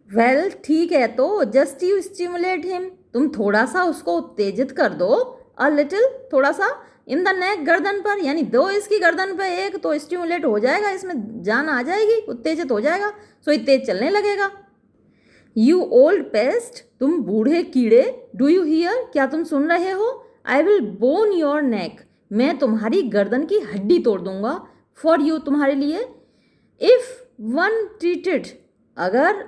S1: वेल ठीक है तो जस्ट यू स्टिमुलेट हिम, तुम थोड़ा सा उसको उत्तेजित कर दो, अ लिटिल, थोड़ा सा, इन द नेक, गर्दन पर, यानी दो इसकी गर्दन पर एक, तो स्टिमुलेट हो जाएगा, इसमें जान आ जाएगी, उत्तेजित हो जाएगा, सो तेज चलने लगेगा। यू ओल्ड पेस्ट, तुम बूढ़े कीड़े, डू यू हियर, क्या तुम सुन रहे हो, I will bone your neck, मैं तुम्हारी गर्दन की हड्डी तोड़ दूंगा, फॉर यू, तुम्हारे लिए। इफ़ वन ट्रीटेड, अगर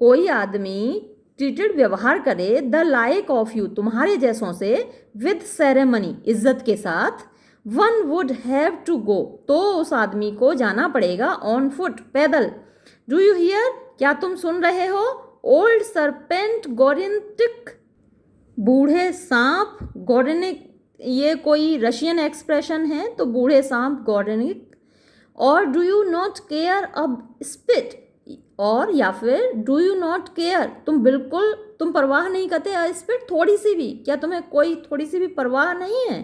S1: कोई आदमी ट्रीटेड, व्यवहार करे, द लाइक ऑफ यू, तुम्हारे जैसों से, विद सेरेमनी, इज्जत के साथ, one would have to go, तो उस आदमी को जाना पड़ेगा, ऑन फुट, पैदल। डू यू हियर, क्या तुम सुन रहे हो, ओल्ड सरपेंट गोरिंटिक, बूढ़े सांप, गोरेनिक, ये कोई रशियन एक्सप्रेशन है, तो बूढ़े सांप गोरेनिक। और डू यू नॉट केयर अब स्पिट, और या फिर डू यू नॉट केयर, तुम बिल्कुल, तुम परवाह नहीं करते, स्पिट, थोड़ी सी भी, क्या तुम्हें कोई थोड़ी सी भी परवाह नहीं है।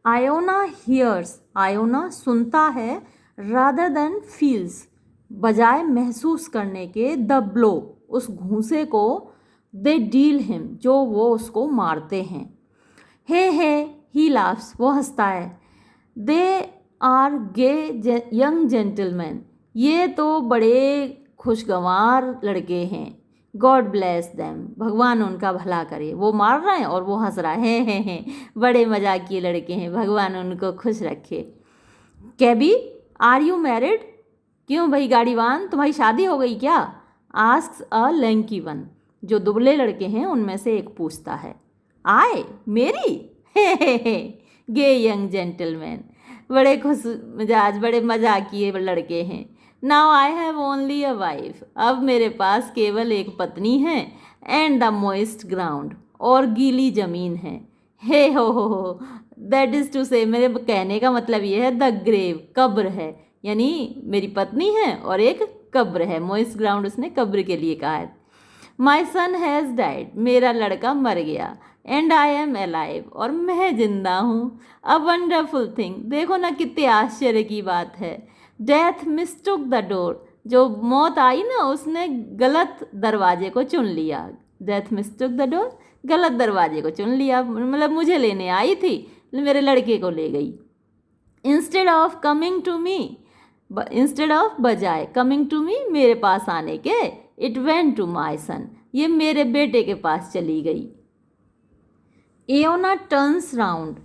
S1: आयोना हियर्स, आयोना सुनता है, रादर देन फील्स, बजाय महसूस करने के, द ब्लो, उस घूंसे को, दे डील हिम, जो वो उसको मारते हैं। हे ही लाफ्स, वो हंसता है। They are gay young gentleman, ये तो बड़े खुशगवार लड़के हैं। गॉड ब्लेस देम, भगवान उनका भला करे, वो मार रहे हैं और वो हंस रहा है, हैं बड़े मजाकिये लड़के हैं, भगवान उनको खुश रखे। कैबी, आर यू मैरिड, क्यों भाई गाड़ीवान, तुम्हारी शादी हो गई क्या, आस्क्स अ लैंकी वन, जो दुबले लड़के हैं उनमें से एक पूछता है। आए, मेरी, हे गे यंग जेंटलमैन, बड़े खुश मिजाज, बड़े मजाकिये लड़के हैं। Now I have only a wife, अब मेरे पास केवल एक पत्नी है, एंड द मोइस्ट ग्राउंड, और गीली ज़मीन है। हे हो, दैट इज़ टू से, मेरे कहने का मतलब ये है, द ग्रेव, कब्र है, यानी मेरी पत्नी है और एक कब्र है, मोइस्ट ग्राउंड उसने कब्र के लिए कहा है। माई सन हैज़ डाइड, मेरा लड़का मर गया, एंड आई एम अलाइव, और मैं जिंदा हूँ। अ वंडरफुल थिंग, देखो ना कितने आश्चर्य की बात है। डेथ मिस्टुक द डोर, जो मौत आई ना उसने गलत दरवाजे को चुन लिया। डेथ मिस्टुक द डोर, गलत दरवाजे को चुन लिया, मतलब मुझे लेने आई थी, मेरे लड़के को ले गई। Instead of coming to me, instead of, बजाय, कमिंग टू मी, मेरे पास आने के, it went to my son, ये मेरे बेटे के पास चली गई। एओना टर्न्स राउंड,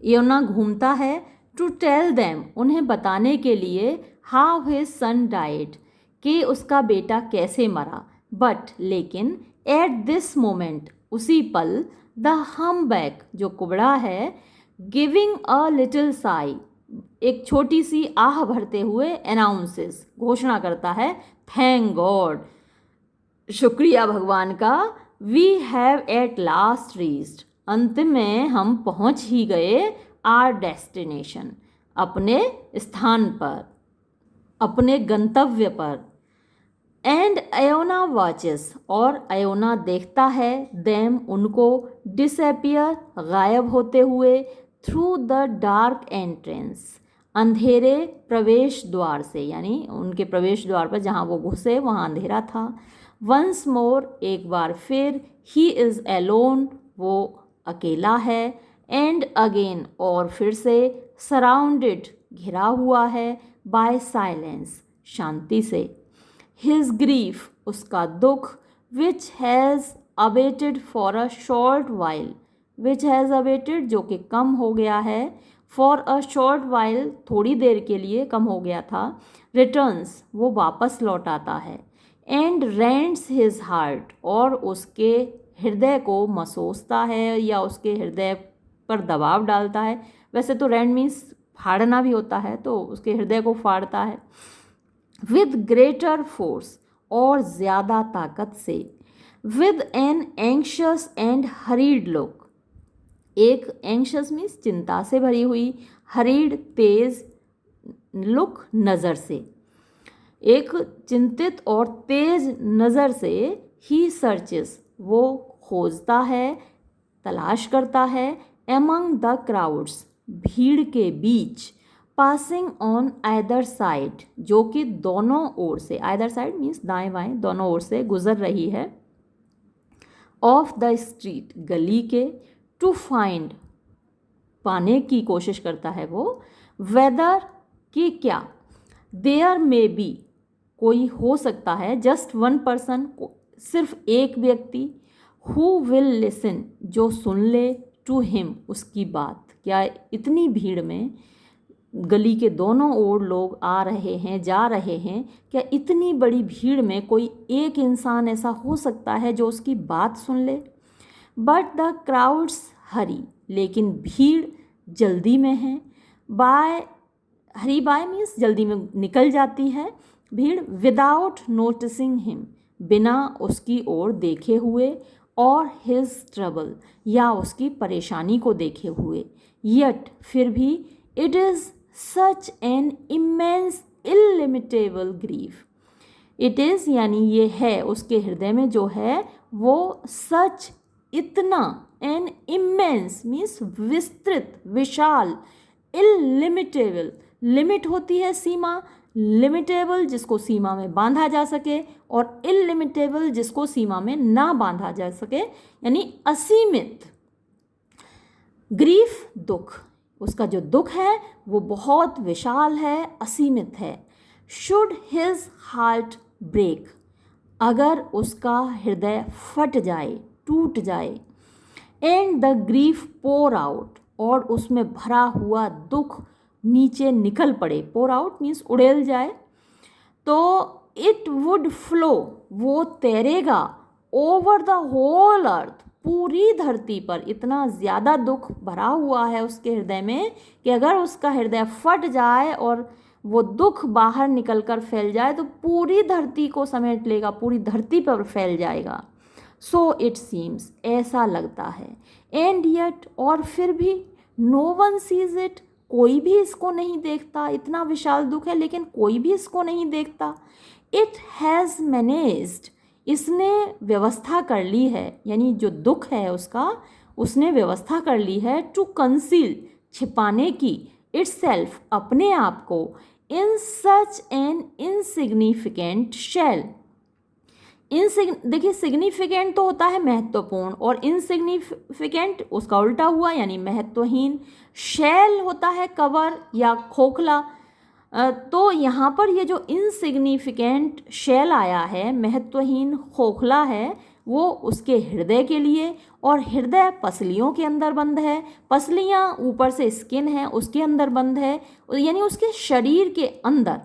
S1: एओना घूमता है, टू टेल देम, उन्हें बताने के लिए, हाउ हिज सन डाइड, कि उसका बेटा कैसे मरा। बट, लेकिन, एट दिस मोमेंट, उसी पल, द हम्बैक, जो कुबड़ा है, गिविंग अ लिटिल साई, एक छोटी सी आह भरते हुए, अनाउंसेस, घोषणा करता है, थैंक गॉड, शुक्रिया भगवान का, we have at last reached, अंत में हम पहुंच ही गए, आर डेस्टिनेशन, अपने स्थान पर, अपने गंतव्य पर। एंड अयोना वॉचेस, और अयोना देखता है, देम, उनको, डिसअपियर, गायब होते हुए, थ्रू द डार्क एंट्रेंस, अंधेरे प्रवेश द्वार से, यानी उनके प्रवेश द्वार पर जहाँ वो घुसे वहाँ अंधेरा था। वंस मोर, एक बार फिर, ही इज़ एलोन, वो अकेला है, एंड अगेन, और फिर से, सराउंडेड, घिरा हुआ है, बाय साइलेंस, शांति से। हिज ग्रीफ, उसका दुख, which has abetted for a short while, which has abetted, जो कि कम हो गया है, फॉर अ शॉर्ट वाइल, थोड़ी देर के लिए कम हो गया था, रिटर्न्स, वो वापस लौट आता है, एंड रेंट्स हिज हार्ट, और उसके हृदय को मसोसता है या उसके हृदय पर दबाव डालता है। वैसे तो रेंट मीन्स फाड़ना भी होता है, तो उसके हृदय को फाड़ता है। विद ग्रेटर फोर्स, और ज़्यादा ताकत से। With an anxious and hurried look, एक एंक्शस मीन्स चिंता से भरी हुई, हरीड तेज, लुक नज़र से, एक चिंतित और तेज नज़र से। ही सर्चेस, वो खोजता है, तलाश करता है। एमंग द क्राउड्स, भीड़ के बीच। पासिंग ऑन आइदर साइड, जो कि दोनों ओर से, आइदर साइड मीन्स दाएं बाएं, दोनों ओर से गुजर रही है। ऑफ द स्ट्रीट, गली के। टू फाइंड, पाने की कोशिश करता है वो। वेदर, कि क्या। देयर मे बी, कोई हो सकता है। जस्ट वन पर्सन, सिर्फ एक व्यक्ति। हु विल लिसन, जो सुन ले। टू हिम, उसकी बात। क्या इतनी भीड़ में, गली के दोनों ओर लोग आ रहे हैं, जा रहे हैं, क्या इतनी बड़ी भीड़ में कोई एक इंसान ऐसा हो सकता है जो उसकी बात सुन ले। बट द क्राउड्स हरी, लेकिन भीड़ जल्दी में है। बाय, हरी बाय मीन्स जल्दी में निकल जाती है भीड़। विदाउट नोटिसिंग हिम, बिना उसकी ओर देखे हुए। और हिज ट्रबल, या उसकी परेशानी को देखे हुए। यट, फिर भी। It is such an immense illimitable grief, it is यानी ये है, उसके हृदय में जो है वो सच, इतना, एन इमेंस मीन्स विस्तृत, विशाल, इलिमिटेबल, लिमिट होती है सीमा, लिमिटेबल जिसको सीमा में बांधा जा सके, और इलिमिटेबल जिसको सीमा में ना बांधा जा सके, यानी असीमित। ग्रीफ, दुख, उसका जो दुख है वो बहुत विशाल है, असीमित है। शुड हिज हार्ट ब्रेक, अगर उसका हृदय फट जाए, टूट जाए। And the grief pour out, और उसमें भरा हुआ दुख नीचे निकल पड़े। पोर आउट मीन्स उड़ेल जाए। तो इट वुड फ्लो, वो तैरेगा। ओवर द होल अर्थ, पूरी धरती पर। इतना ज़्यादा दुख भरा हुआ है उसके हृदय में कि अगर उसका हृदय फट जाए और वो दुख बाहर निकलकर फैल जाए तो पूरी धरती को समेट लेगा, पूरी धरती पर फैल जाएगा। सो इट सीम्स, ऐसा लगता है। एंड येट, और फिर भी। नो वन सीज इट, कोई भी इसको नहीं देखता। इतना विशाल दुख है लेकिन कोई भी इसको नहीं देखता। इट हैज़ मैनेज्ड, इसने व्यवस्था कर ली है, यानी जो दुख है उसका, उसने व्यवस्था कर ली है। टू कंसील, छिपाने की। इटसेल्फ, अपने आप को। इन सच एन इनसिग्निफिकेंट शेल, देखिए सिग्निफिकेंट तो होता है महत्वपूर्ण, और इनसिग्निफिकेंट उसका उल्टा हुआ यानी महत्वहीन। शेल होता है कवर या खोखला। तो यहाँ पर ये जो इनसिग्निफिकेंट शेल आया है, महत्वहीन खोखला है, वो उसके हृदय के लिए। और हृदय पसलियों के अंदर बंद है, पसलियाँ ऊपर से स्किन है उसके अंदर बंद है, यानी उसके शरीर के अंदर।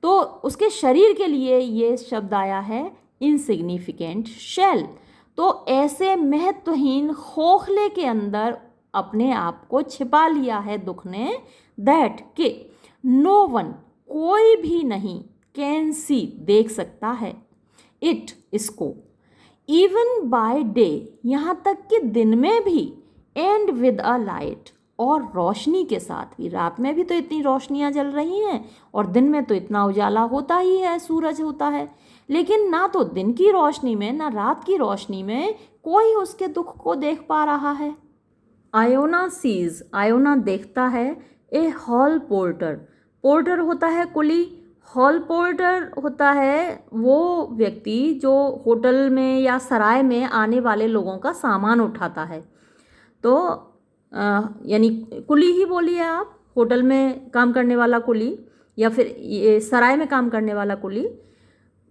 S1: तो उसके शरीर के लिए ये शब्द आया है इनसिग्निफिकेंट शेल। तो ऐसे महत्वहीन खोखले के अंदर अपने आप को छिपा लिया है दुख ने। दैट, के। नो वन, कोई भी नहीं। कैन सी, देख सकता है। इट, इसको। इवन बाय डे, यहाँ तक कि दिन में भी। एंड विद अ लाइट, और रोशनी के साथ भी। रात में भी तो इतनी रोशनियाँ जल रही हैं और दिन में तो इतना उजाला होता ही है, सूरज होता है, लेकिन ना तो दिन की रोशनी में ना रात की रोशनी में कोई उसके दुख को देख पा रहा है। आयोना सीज, आयोना देखता है। ए हॉल पोर्टर, पोर्टर होता है कुली, हॉल पोर्टर होता है वो व्यक्ति जो होटल में या सराय में आने वाले लोगों का सामान उठाता है। तो यानी कुली ही बोलिए आप, होटल में काम करने वाला कुली या फिर ये सराय में काम करने वाला कुली।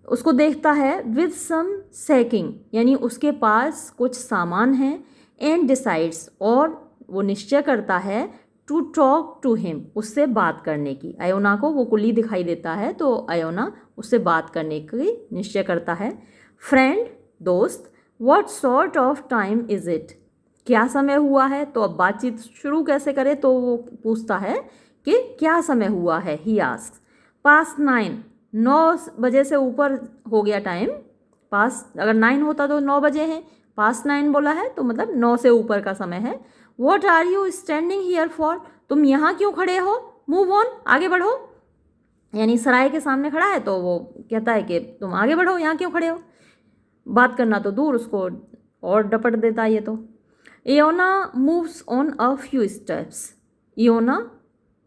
S1: उसको देखता है विद सम सैकिंग, यानी उसके पास कुछ सामान है। एंड डिसाइड्स, और वो निश्चय करता है। टू टॉक टू हिम, उससे बात करने की। अयोना को वो कुली दिखाई देता है तो अयोना उससे बात करने की निश्चय करता है। फ्रेंड, दोस्त, what sort of time is it, क्या समय हुआ है। तो अब बातचीत शुरू कैसे करे, तो वो पूछता है कि क्या समय हुआ है। ही आस्क्स पास 9, 9 बजे से ऊपर हो गया टाइम। पास अगर 9 होता तो 9 बजे हैं, पास 9 बोला है तो मतलब 9 से ऊपर का समय है। What are you standing here for, तुम यहाँ क्यों खड़े हो। मूव ऑन, आगे बढ़ो। यानी सराय के सामने खड़ा है तो वो कहता है कि तुम आगे बढ़ो, यहाँ क्यों खड़े हो। बात करना तो दूर, उसको और डपट देता है ये तो। Iona moves on a few steps, Iona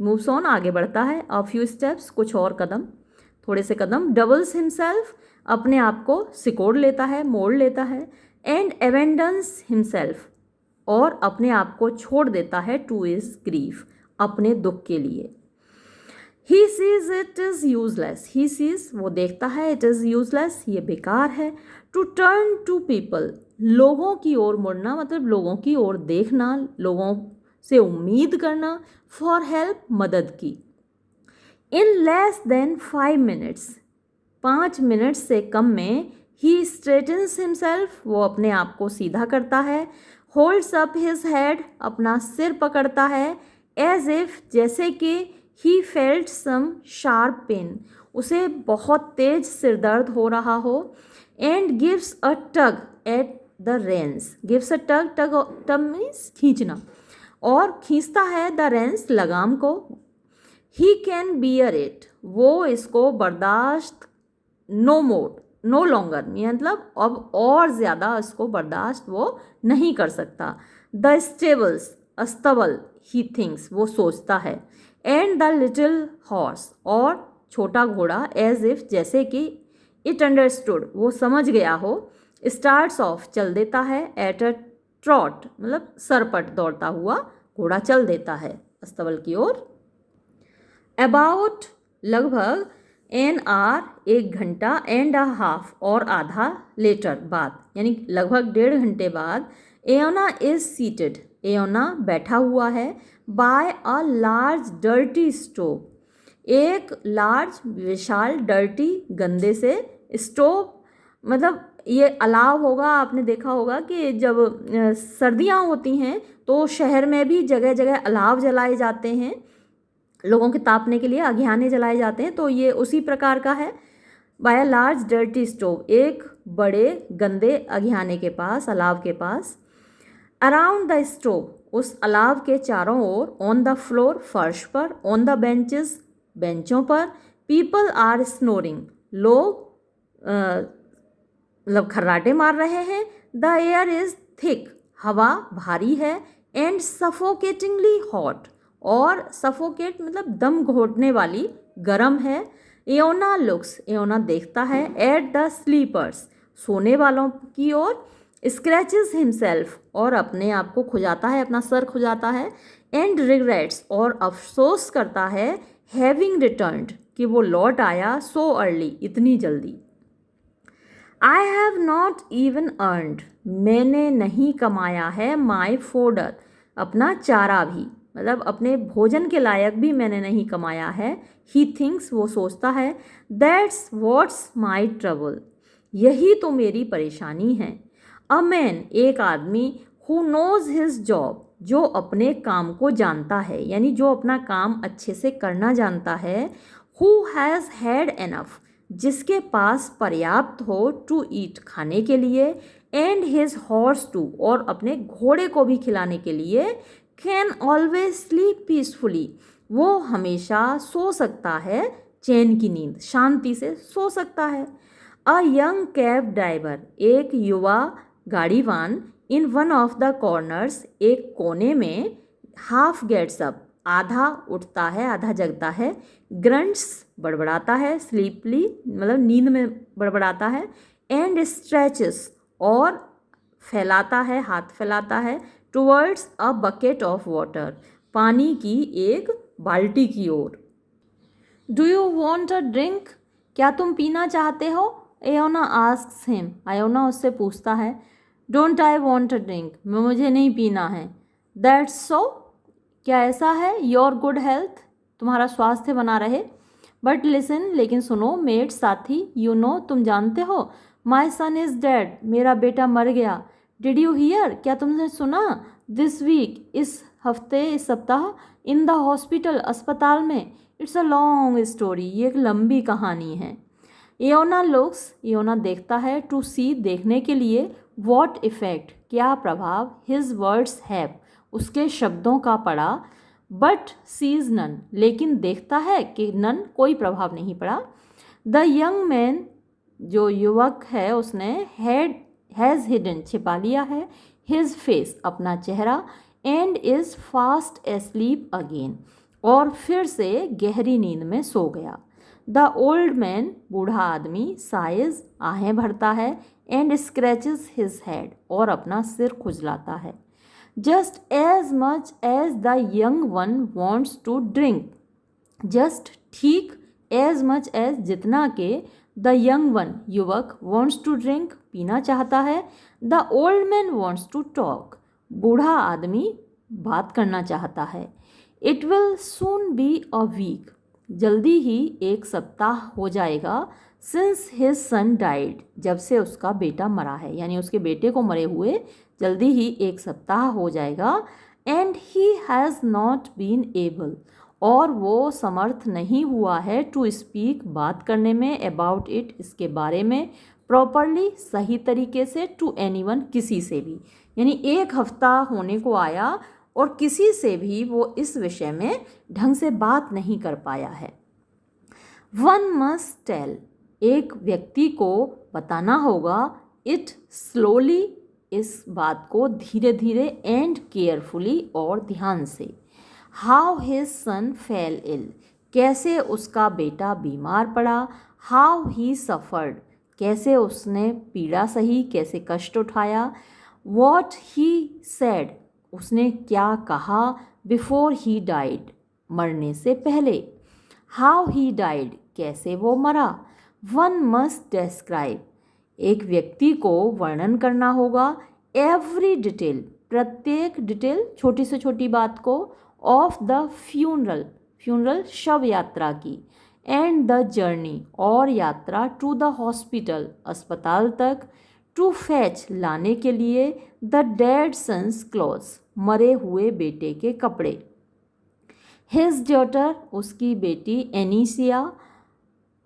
S1: moves on आगे बढ़ता है, अ फ्यू स्टेप्स कुछ और कदम, थोड़े से कदम। डबल्स हिमसेल्फ अपने आप को सिकोड़ लेता है, मोड़ लेता है। एंड एवेंडन्स हिमसेल्फ और अपने आप को छोड़ देता है, टू इज ग्रीफ अपने दुख के लिए। He sees it is useless, he sees वो देखता है, इट इज़ यूजलेस ये बेकार है। टू टर्न टू पीपल लोगों की ओर मुड़ना मतलब लोगों की ओर देखना, लोगों से उम्मीद करना। फॉर हेल्प मदद की। In less than 5 minutes 5 minute से कम में ही स्ट्रेटन्स हिमसेल्फ वो अपने आप को सीधा करता है। होल्ड्स अप हिज हेड अपना सिर पकड़ता है। एज इफ जैसे कि he felt some sharp pain उसे बहुत तेज सिर दर्द हो रहा हो। And gives a tug at the reins, gives a tug, tug means खींचना, और खींचता है द रेंस लगाम को। ही कैन बियर इट वो इसको बर्दाश्त, नो मोर नो लॉन्गर मतलब अब और ज़्यादा इसको बर्दाश्त वो नहीं कर सकता। द स्टेबल्स अस्तबल, ही थिंक्स वो सोचता है। एंड द लिटिल हॉर्स और छोटा घोड़ा, एज इफ जैसे कि इट अंडरस्टूड वो समझ गया हो। स्टार्ट्स ऑफ चल देता है। एट अ ट्रॉट मतलब सरपट दौड़ता हुआ घोड़ा चल देता है अस्तबल की ओर। अबाउट लगभग एन आवर 1 घंटा, एंड अ हाफ और आधा, लेटर बाद यानी लगभग 1.5 घंटे बाद। एयोना इज सीटेड एयोना बैठा हुआ है। By a large dirty stove एक लार्ज विशाल डर्टी गंदे से स्टोव मतलब ये अलाव होगा, आपने देखा होगा कि जब सर्दियाँ होती हैं तो शहर में भी जगह जगह अलाव जलाए जाते हैं, लोगों के तापने के लिए अघियाने जलाए जाते हैं, तो ये उसी प्रकार का है। By a large dirty stove एक बड़े गंदे अघियाने के पास, अलाव के पास। अराउंड द स्टोव उस अलाव के चारों ओर। ऑन द फ्लोर फर्श पर। ऑन द बेंचेस बेंचों पर। पीपल आर स्नोरिंग लोग मतलब खर्राटे मार रहे हैं। द एयर इज थिक हवा भारी है। एंड सफोकेटिंगली हॉट और सफोकेट मतलब दम घोटने वाली गर्म है। एयोना लुक्स एयोना देखता है। एट द स्लीपर्स सोने वालों की ओर। स्क्रैचेस हिमसेल्फ और अपने आप को खुजाता है, अपना सर खुजाता है। एंड रिग्रेट्स और अफसोस करता है। हैविंग रिटर्न्ड कि वो लौट आया। सो अर्ली इतनी जल्दी। I have not even earned मैंने नहीं कमाया है। माई फोडर अपना चारा भी मतलब अपने भोजन के लायक भी मैंने नहीं कमाया है। ही थिंक्स वो सोचता है। दैट्स व्हाट्स माई ट्रबल यही तो मेरी परेशानी है। अ मैन एक आदमी। हु नोज हिज जॉब जो अपने काम को जानता है यानी जो अपना काम अच्छे से करना जानता है। हु हैज़ हैड एनफ जिसके पास पर्याप्त हो। टू ईट खाने के लिए। एंड हिज हॉर्स टू और अपने घोड़े को भी खिलाने के लिए। कैन ऑलवेज स्लीप पीसफुली वो हमेशा सो सकता है चैन की नींद, शांति से सो सकता है। अ यंग कैब ड्राइवर एक युवा गाड़ीवान। In one of the corners एक कोने में। हाफ गेट्स अप आधा उठता है, आधा जगता है। ग्रंट्स बड़बड़ाता है। स्लीपली मतलब नींद में बड़बड़ाता है। एंड स्ट्रेचेस और फैलाता है, हाथ फैलाता है। Towards a bucket of water पानी की एक बाल्टी की ओर। Do you want a drink क्या तुम पीना चाहते हो। एयोना आस्क्स हिम अयोना उससे पूछता है। Don't I want a drink मुझे नहीं पीना है। दैट्स सो क्या ऐसा है? योर गुड हेल्थ, तुम्हारा स्वास्थ्य बना रहे। बट लिसन, लेकिन सुनो, मेट साथी, यू नो, तुम जानते हो, माई सन इज़ डेड, मेरा बेटा मर गया। डिड यू हियर, क्या तुमने सुना? दिस वीक, इस हफ्ते, इस सप्ताह, इन द हॉस्पिटल, अस्पताल में। इट्स अ लॉन्ग स्टोरी, ये एक लंबी कहानी है। एओना लुक्स, एओना देखता है, टू सी, देखने के लिए, वॉट इफेक्ट, क्या प्रभाव, हिज वर्ड्स हैव, उसके शब्दों का पड़ा, बट सीज नन, लेकिन देखता है कि नन, कोई प्रभाव नहीं पड़ा। द यंग मैन, जो युवक है उसने हैज़ हिडन, छिपा लिया है, हिज फेस, अपना चेहरा, and is fast asleep again, और फिर से गहरी नींद में सो गया। द ओल्ड मैन, बूढ़ा आदमी, साइज, आहें भरता है, एंड स्क्रैचेस हिज हेड, और अपना सिर खुजलाता है। Just as much as the young one wants to drink, just, ठीक, एज मच एज, जितना के, द यंग वन, युवक, वॉन्ट्स टू ड्रिंक, पीना चाहता है, the old man wants to talk, बूढ़ा आदमी बात करना चाहता है। It will soon be a week, जल्दी ही एक सप्ताह हो जाएगा, सिंस हिज सन डाइड, जब से उसका बेटा मरा है, यानी उसके बेटे को मरे हुए जल्दी ही एक सप्ताह हो जाएगा। And he has not been able, और वो समर्थ नहीं हुआ है, टू स्पीक, बात करने में, अबाउट इट, इसके बारे में, प्रॉपरली, सही तरीके से, टू एनीवन, किसी से भी, यानी एक हफ्ता होने को आया और किसी से भी वो इस विषय में ढंग से बात नहीं कर पाया है। वन मस्ट टेल, एक व्यक्ति को बताना होगा, इट स्लोली, इस बात को धीरे धीरे, एंड केयरफुली, और ध्यान से। How his son fell ill, कैसे उसका बेटा बीमार पड़ा। हाउ ही सफ़र्ड, कैसे उसने पीड़ा सही, कैसे कष्ट उठाया। वॉट ही सेड, उसने क्या कहा, बिफोर ही डाइड, मरने से पहले। हाउ ही डाइड, कैसे वो मरा। वन मस्ट डिस्क्राइब, एक व्यक्ति को वर्णन करना होगा, एवरी डिटेल, प्रत्येक डिटेल, छोटी से छोटी बात को, ऑफ द फ्यूनरल, फ्यूनरल शव यात्रा की, एंड द जर्नी, और यात्रा, टू द हॉस्पिटल, अस्पताल तक, टू फैच, लाने के लिए, द डेड सन्स क्लॉथ्स, मरे हुए बेटे के कपड़े। हिज डॉटर, उसकी बेटी एनीसिया,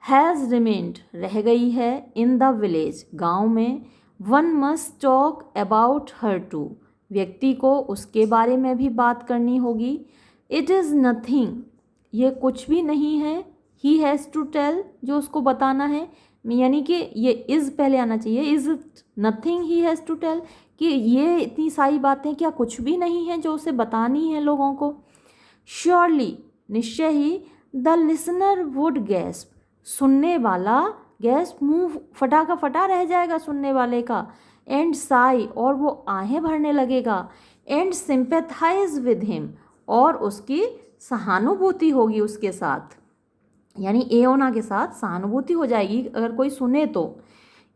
S1: हैज़ रिमेन्ड, रह गई है, इन द विलेज, गांव में। One must talk about her too, व्यक्ति को उसके बारे में भी बात करनी होगी। इट इज़ नथिंग, ये कुछ भी नहीं है। ही हैज़ टू टेल, जो उसको बताना है, यानी कि ये इज़ पहले आना चाहिए। Is it nothing he has to tell, कि ये इतनी सारी बातें क्या कुछ भी नहीं है जो उसे बतानी है लोगों को। श्योरली, निश्चय ही, द लिसनर वुड गैस्प, सुनने वाला, गैस्प, मुंह फटा का फटा रह जाएगा सुनने वाले का। एंड साई, और वो आहें भरने लगेगा। एंड सिंपैथाइज विद हिम, और उसकी सहानुभूति होगी उसके साथ, यानी एओना के साथ सहानुभूति हो जाएगी अगर कोई सुने तो।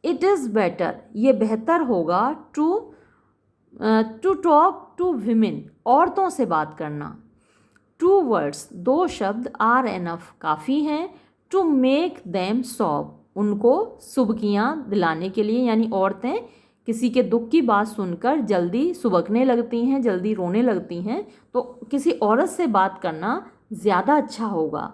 S1: इट इज़ बेटर, ये बेहतर होगा, टू टॉक टू विमेन, औरतों से बात करना। टू वर्ड्स, दो शब्द, आर एनफ, काफ़ी हैं, टू मेक देम सॉब, उनको सुबकियाँ दिलाने के लिए, यानी औरतें किसी के दुख की बात सुनकर जल्दी सुबकने लगती हैं, जल्दी रोने लगती हैं, तो किसी औरत से बात करना ज़्यादा अच्छा होगा।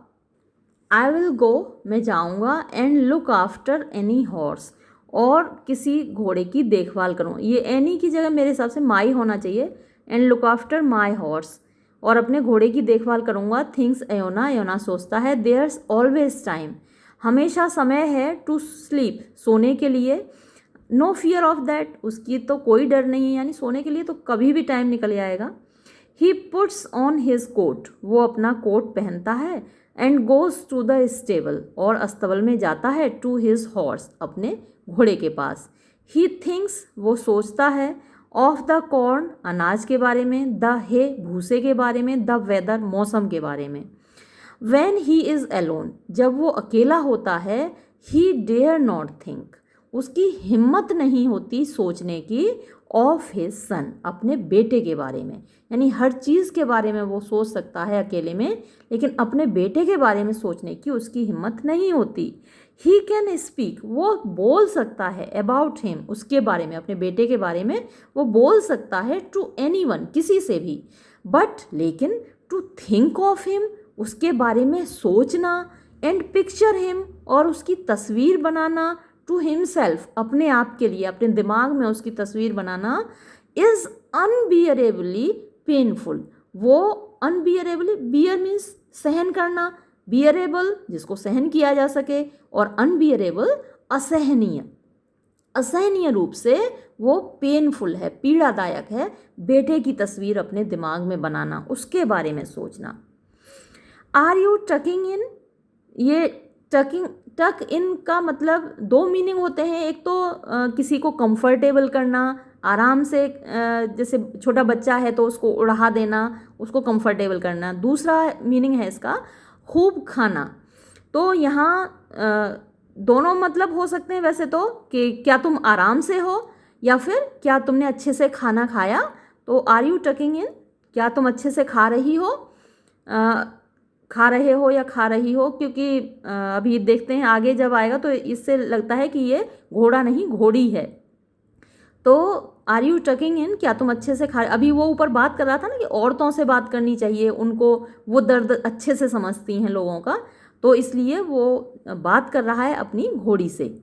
S1: आई विल गो, मैं जाऊँगा, and look after any horse, और किसी घोड़े की देखभाल करूँ। ये एनी की जगह मेरे हिसाब से माई होना चाहिए, and look after my horse, और अपने घोड़े की देखभाल करूँगा। थिंग्स एओना, एओना सोचता है, देयर्स ऑलवेज टाइम, हमेशा समय है, टू स्लीप, सोने के लिए। नो फियर ऑफ दैट, उसकी तो कोई डर नहीं है, यानी सोने के लिए तो कभी भी टाइम निकल जाएगा। He puts on his coat, वो अपना कोट पहनता है, and goes to the stable, और अस्तबल में जाता है, टू हिज हॉर्स, अपने घोड़े के पास। ही थिंक्स, वो सोचता है, ऑफ द कॉर्न, अनाज के बारे में, द हे, भूसे के बारे में, द वेदर, मौसम के बारे में। व्हेन ही इज़ अलोन, जब वो अकेला होता है, ही डेयर नॉट थिंक, उसकी हिम्मत नहीं होती सोचने की, ऑफ हिज सन, अपने बेटे के बारे में। यानी हर चीज़ के बारे में वो सोच सकता है अकेले में, लेकिन अपने बेटे के बारे में सोचने की उसकी हिम्मत नहीं होती। ही कैन स्पीक, वो बोल सकता है, अबाउट हिम, उसके बारे में, अपने बेटे के बारे में वो बोल सकता है, टू एनीवन, किसी से भी। बट लेकिन टू थिंक ऑफ हिम, उसके बारे में सोचना, एंड पिक्चर हिम, और उसकी तस्वीर बनाना, टू हिमसेल्फ, अपने आप के लिए, अपने दिमाग में उसकी तस्वीर बनाना, इज़ अनबियरेबली पेनफुल। वो अनबियरेबली, बियर मीन्स सहन करना, बियरेबल जिसको सहन किया जा सके, और अनबियरेबल असहनीय, असहनीय रूप से वो पेनफुल है, पीड़ादायक है, बेटे की तस्वीर अपने दिमाग में बनाना, उसके बारे में सोचना। आर यू टकिंग इन, ये टक इन का मतलब दो मीनिंग होते हैं। एक तो किसी को कंफर्टेबल करना, आराम से, जैसे छोटा बच्चा है तो उसको उड़ा देना, उसको कंफर्टेबल करना। दूसरा मीनिंग है इसका खूब खाना। तो यहाँ दोनों मतलब हो सकते हैं वैसे तो, कि क्या तुम आराम से हो, या फिर क्या तुमने अच्छे से खाना खाया। तो आर यू टकिंग इन, क्या तुम अच्छे से खा रही हो, खा रहे हो या खा रही हो, क्योंकि अभी देखते हैं आगे जब आएगा तो इससे लगता है कि ये घोड़ा नहीं घोड़ी है। तो आर यू टकिंग इन, क्या तुम अच्छे से खा, अभी वो ऊपर बात कर रहा था ना कि औरतों से बात करनी चाहिए, उनको वो दर्द अच्छे से समझती हैं लोगों का, तो इसलिए वो बात कर रहा है अपनी घोड़ी से।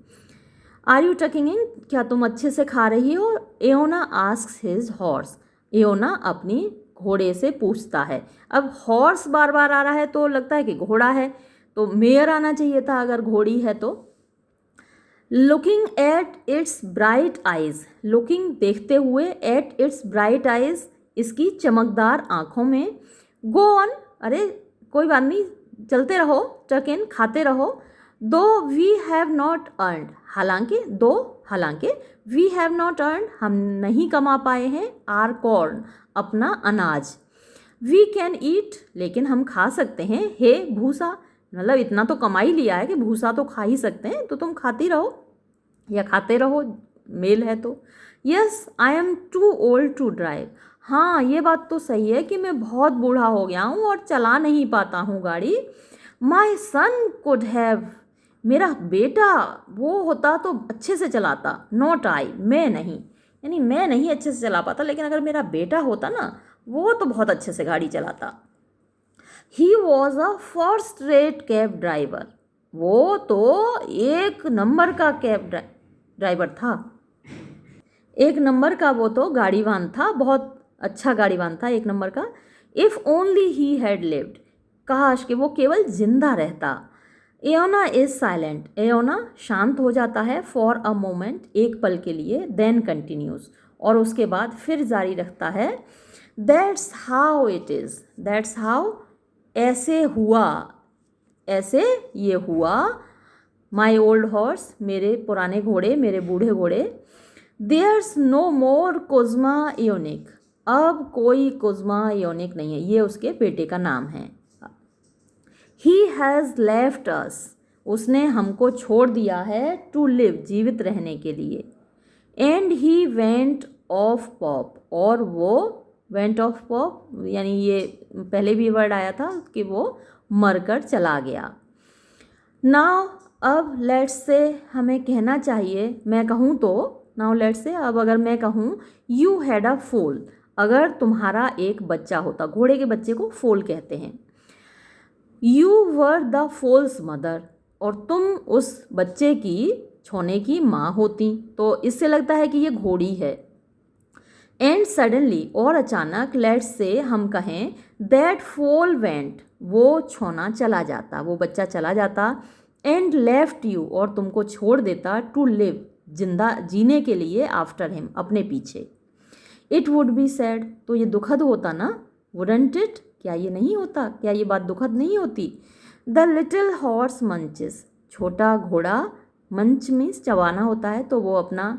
S1: आर यू टकिंग इन, क्या तुम अच्छे से खा रही हो। एओना आस्क्स हिज हॉर्स, एओना अपनी घोड़े से पूछता है। अब हॉर्स बार बार आ रहा है तो लगता है कि घोड़ा है, तो मेयर आना चाहिए था अगर घोड़ी है तो। Looking at its bright eyes, looking देखते हुए, एट इट्स ब्राइट आइज इसकी चमकदार आँखों में। गो ऑन, अरे कोई बात नहीं, चलते रहो, टक इन खाते रहो। दो वी हैव नॉट अर्नड, हालांकि वी हैव नॉट अर्नड, हम नहीं कमा पाए हैं, आर कॉर्न, अपना अनाज। वी कैन ईट, लेकिन हम खा सकते हैं, हे भूसा, मतलब इतना तो कमा ही लिया है कि भूसा तो खा ही सकते हैं, तो तुम खाती रहो या खाते रहो, मेल है तो। Yes I am too old to drive, हाँ ये बात तो सही है कि मैं बहुत बूढ़ा हो गया हूँ और चला नहीं पाता हूँ गाड़ी। माई सन कुड हैव, मेरा बेटा वो होता तो अच्छे से चलाता, नॉट आई, मैं नहीं, यानी मैं नहीं अच्छे से चला पाता, लेकिन अगर मेरा बेटा होता ना वो तो बहुत अच्छे से गाड़ी चलाता। He was a first rate cab driver, वो तो एक नंबर का कैब ड्राइवर था, एक नंबर का वो तो गाड़ीवान था, बहुत अच्छा गाड़ीवान था, एक नंबर का। If only he had lived, काश कि वो केवल जिंदा रहता। एओना इज साइलेंट, एओना शांत हो जाता है, फॉर अ मोमेंट, एक पल के लिए, देन कंटिन्यूज, और उसके बाद फिर जारी रखता है। That's how it is, that's how, ऐसे हुआ, ऐसे ये हुआ। माई ओल्ड हॉर्स, मेरे पुराने घोड़े, मेरे बूढ़े घोड़े। देयर्स नो मोर कोज़्मा इयोनिक, अब कोई कोज़्मा इयोनिक नहीं है, ये उसके बेटे का नाम है। ही हैज़ लेफ्ट अस, उसने हमको छोड़ दिया है, टू लिव, जीवित रहने के लिए। And he went of pop, और वो वेंट ऑफ पॉप, यानी ये पहले भी वर्ड आया था कि वो मरकर चला गया। नाउ, अब लेट्स से, हमें कहना चाहिए, मैं कहूँ तो, नाउ लेट्स से, अब अगर मैं कहूँ यू हैड अ फोल, अगर तुम्हारा एक बच्चा होता, घोड़े के बच्चे को फोल कहते हैं। You were the foal's mother, और तुम उस बच्चे की, छोने की माँ होती, तो इससे लगता है कि ये घोड़ी है। एंड सडनली, और अचानक, लेट्स से हम कहें, दैट फोल वेंट, वो छोना चला जाता, वो बच्चा चला जाता। एंड लेफ्ट यू, और तुमको छोड़ देता, टू लिव, जिंदा जीने के लिए, आफ्टर हिम, अपने पीछे। इट वुड बी सैड, तो ये दुखद होता ना, वुडंट इट, क्या ये नहीं होता, क्या ये बात दुखद नहीं होती। द लिटिल हॉर्स मंचेस, छोटा घोड़ा, मंच मीन्स चबाना होता है, तो वो अपना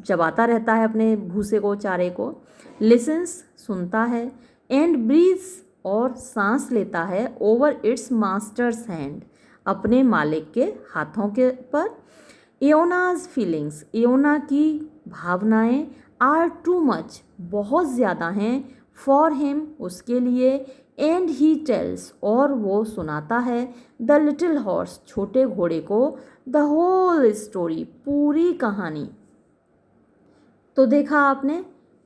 S1: चबाता रहता है अपने भूसे को, चारे को। लिसन्स, सुनता है। एंड ब्रीथ्स, और सांस लेता है, ओवर इट्स मास्टर्स हैंड, अपने मालिक के हाथों के पर। एओनाज फीलिंग्स, एओना की भावनाएं, आर टू मच, बहुत ज़्यादा हैं, फॉर हिम, उसके लिए, एंड ही टेल्स, और वो सुनाता है, द लिटिल हॉर्स, छोटे घोड़े को, द होल स्टोरी, पूरी कहानी। तो देखा आपने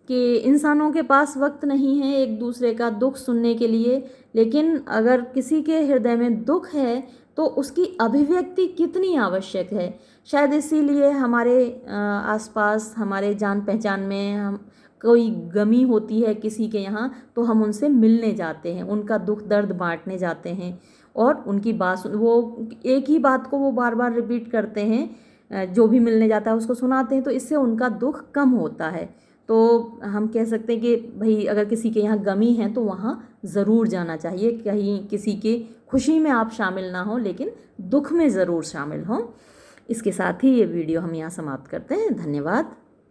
S1: कि इंसानों के पास वक्त नहीं है एक दूसरे का दुख सुनने के लिए, लेकिन अगर किसी के हृदय में दुख है तो उसकी अभिव्यक्ति कितनी आवश्यक है। शायद इसीलिए हमारे आसपास, हमारे जान पहचान में हम कोई गमी होती है किसी के यहाँ तो हम उनसे मिलने जाते हैं, उनका दुख दर्द बांटने जाते हैं और उनकी बात वो एक ही बात को वो बार बार रिपीट करते हैं, जो भी मिलने जाता है उसको सुनाते हैं, तो इससे उनका दुख कम होता है। तो हम कह सकते हैं कि भाई अगर किसी के यहाँ गमी है तो वहाँ ज़रूर जाना चाहिए, कहीं किसी के खुशी में आप शामिल ना हो लेकिन दुख में ज़रूर शामिल हों। इसके साथ ही ये वीडियो हम यहाँ समाप्त करते हैं। धन्यवाद।